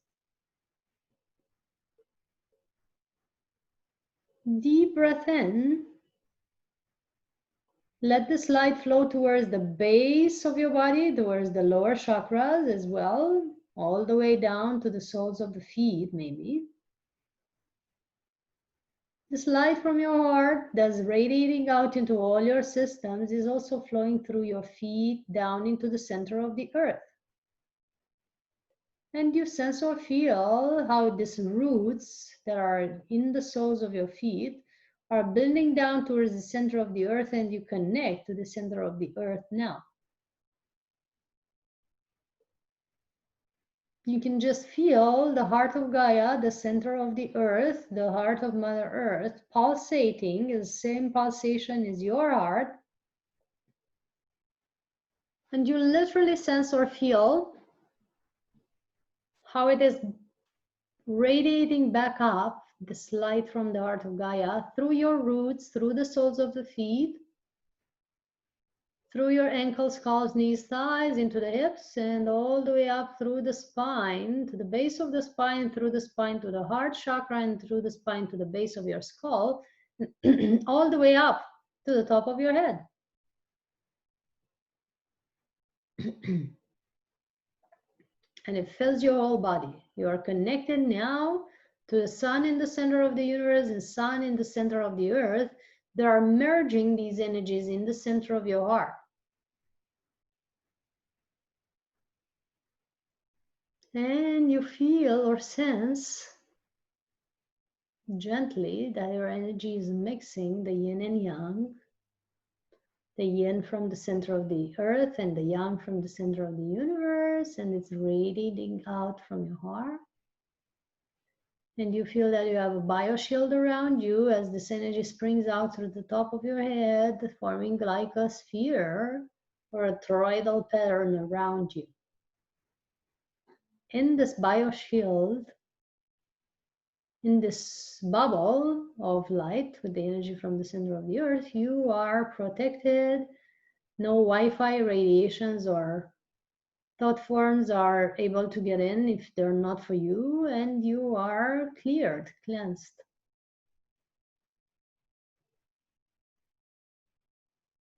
Deep breath in. Let this light flow towards the base of your body, towards the lower chakras as well, all the way down to the soles of the feet, maybe. This light from your heart that's radiating out into all your systems is also flowing through your feet down into the center of the earth. And you sense or feel how these roots that are in the soles of your feet are building down towards the center of the earth, and you connect to the center of the earth now. You can just feel the heart of Gaia, the center of the earth, the heart of Mother Earth, pulsating, is the same pulsation as your heart. And you literally sense or feel how it is radiating back up, this light from the heart of Gaia, through your roots, through the soles of the feet, through your ankles, calves, knees, thighs, into the hips, and all the way up through the spine, to the base of the spine, through the spine to the heart chakra, and through the spine to the base of your skull, all the way up to the top of your head. And it fills your whole body. You are connected now to the sun in the center of the universe and sun in the center of the earth. They are merging these energies in the center of your heart. And you feel or sense gently that your energy is mixing the yin and yang, the yin from the center of the earth and the yang from the center of the universe, and it's radiating out from your heart. And you feel that you have a bioshield around you as this energy springs out through the top of your head, forming like a sphere or a toroidal pattern around you. In this bioshield, in this bubble of light with the energy from the center of the earth, you are protected. No Wi-Fi radiations or thought forms are able to get in if they're not for you, and you are cleared, cleansed.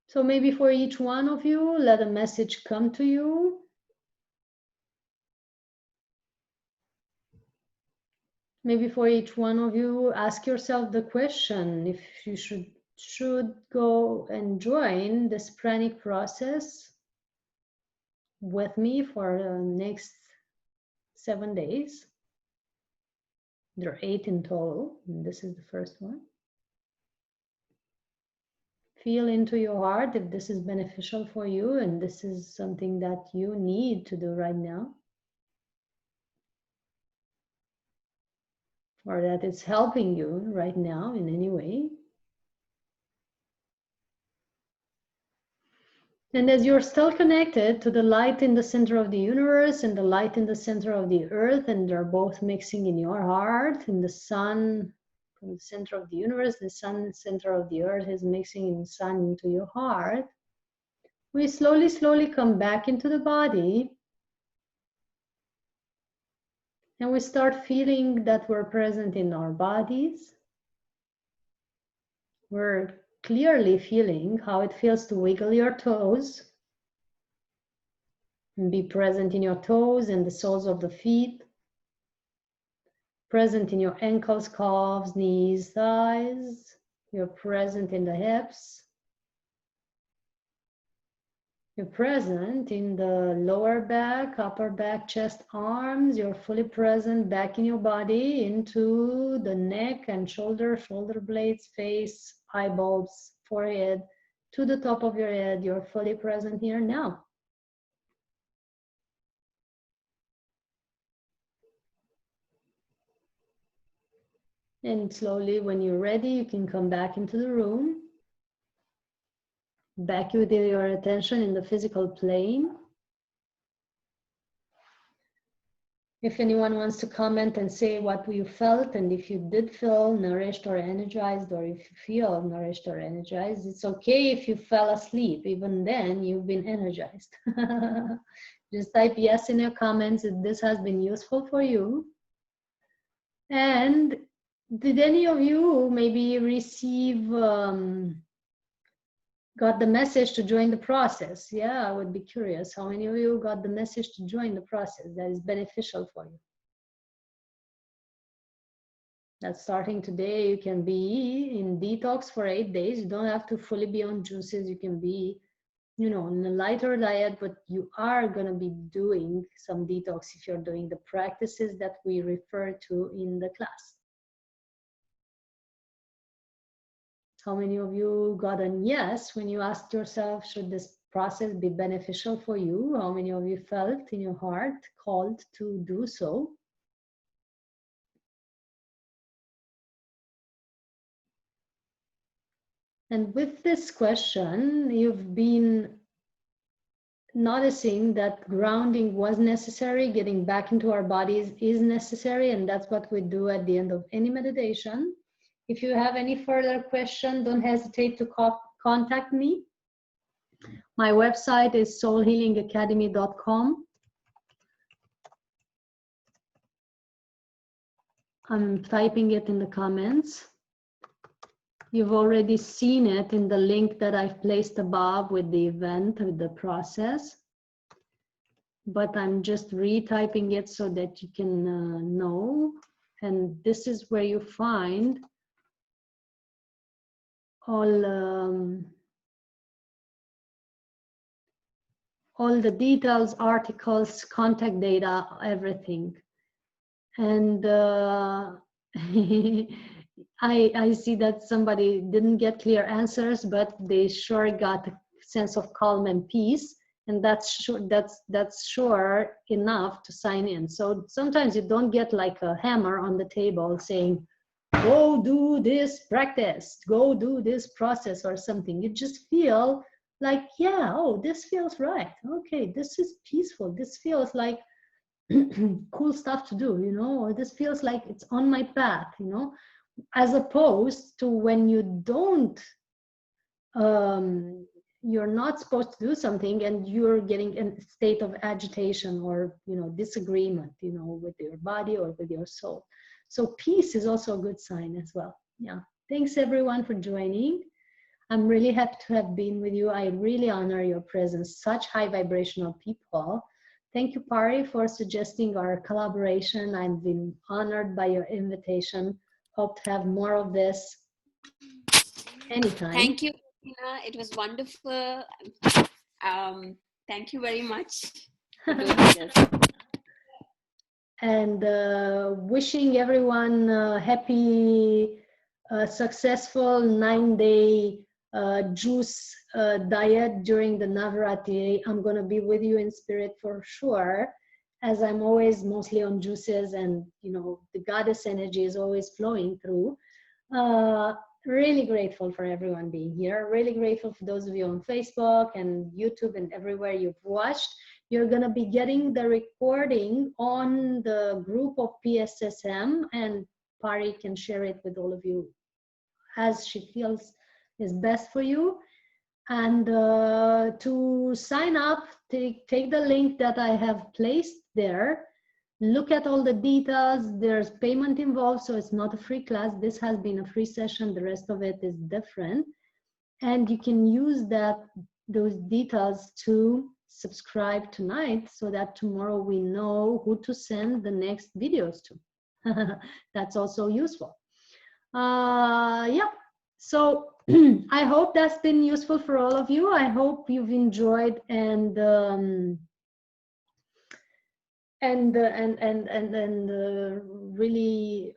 So maybe for each one of you, let a message come to you. Maybe for each one of you, ask yourself the question if you should go and join this pranic process with me for the next 7 days. There are 8 in total, and this is the first one. Feel into your heart if this is beneficial for you and this is something that you need to do right now, or that it's helping you right now in any way. And as you're still connected to the light in the center of the universe and the light in the center of the earth, and they're both mixing in your heart, and the sun from the center of the universe, the sun center of the earth is mixing in the sun into your heart, we slowly come back into the body, and we start feeling that we're present in our bodies. We're clearly feeling how it feels to wiggle your toes and be present in your toes and the soles of the feet, present in your ankles, calves, knees, thighs. You're present in the hips. You're present in the lower back, upper back, chest, arms. You're fully present back in your body into the neck and shoulder blades, face, eyeballs, forehead, to the top of your head. You're fully present here now. And slowly, when you're ready, you can come back into the room. Back with your attention in the physical plane. If anyone wants to comment and say what you felt, and if you did feel nourished or energized, or if you feel nourished or energized, it's okay if you fell asleep. Even then, you've been energized. Just type yes in your comments if this has been useful for you. And did any of you maybe receive got the message to join the process? Yeah, I would be curious. How many of you got the message to join the process that is beneficial for you? That starting today, you can be in detox for 8 days. You don't have to fully be on juices. You can be, you know, on a lighter diet, but you are going to be doing some detox if you're doing the practices that we refer to in the class. How many of you got a yes when you asked yourself, should this process be beneficial for you? How many of you felt in your heart called to do so? And with this question, you've been noticing that grounding was necessary, getting back into our bodies is necessary, and that's what we do at the end of any meditation. If you have any further question, don't hesitate to contact me. My website is soulhealingacademy.com. I'm typing it in the comments. You've already seen it in the link that I've placed above with the event, with the process. But I'm just retyping it so that you can know. And this is where you find all the details, articles, contact data, everything. And I see that somebody didn't get clear answers, but they sure got a sense of calm and peace, and that's sure enough to sign in. So sometimes you don't get like a hammer on the table saying, go do this practice, go do this process or something. You just feel like, yeah, oh, this feels right. Okay, this is peaceful. This feels like cool stuff to do, you know, or this feels like it's on my path, you know, as opposed to when you don't, you're not supposed to do something and you're getting in a state of agitation or, you know, disagreement, you know, with your body or with your soul. So peace is also a good sign as well. Yeah. Thanks everyone for joining. I'm really happy to have been with you. I really honor your presence, such high vibrational people. Thank you, Pari, for suggesting our collaboration. I've been honored by your invitation. Hope to have more of this anytime. Thank you, Tina. It was wonderful. Thank you very much for doing this. And wishing everyone a happy, successful 9-day juice diet during the Navaratri. I'm going to be with you in spirit for sure, as I'm always mostly on juices, and you know the goddess energy is always flowing through. Really grateful for everyone being here. Really grateful for those of you on Facebook and YouTube and everywhere you've watched. You're going to be getting the recording on the group of PSSM, and Pari can share it with all of you as she feels is best for you. And to sign up, take the link that I have placed there. Look at all the details. There's payment involved, so it's not a free class. This has been a free session. The rest of it is different. And you can use those details to subscribe tonight so that tomorrow we know who to send the next videos to. That's also useful. Yeah, so I hope that's been useful for all of you. I hope you've enjoyed and really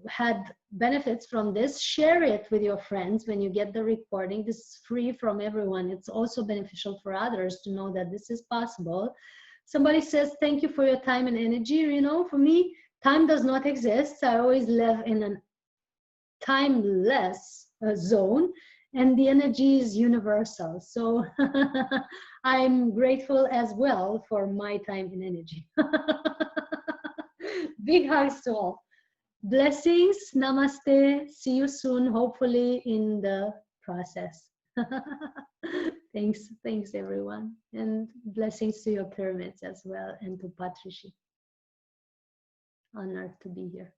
had benefits from this. Share it with your friends when you get the recording. This is free from everyone. It's also beneficial for others to know that this is possible. Somebody says, thank you for your time and energy. You know, for me, time does not exist. I always live in a timeless zone, and the energy is universal. So I'm grateful as well for my time and energy. Big hugs to all. Blessings, namaste, see you soon, hopefully in the process. Thanks everyone, and blessings to your pyramids as well, and to Patrici. Honored to be here.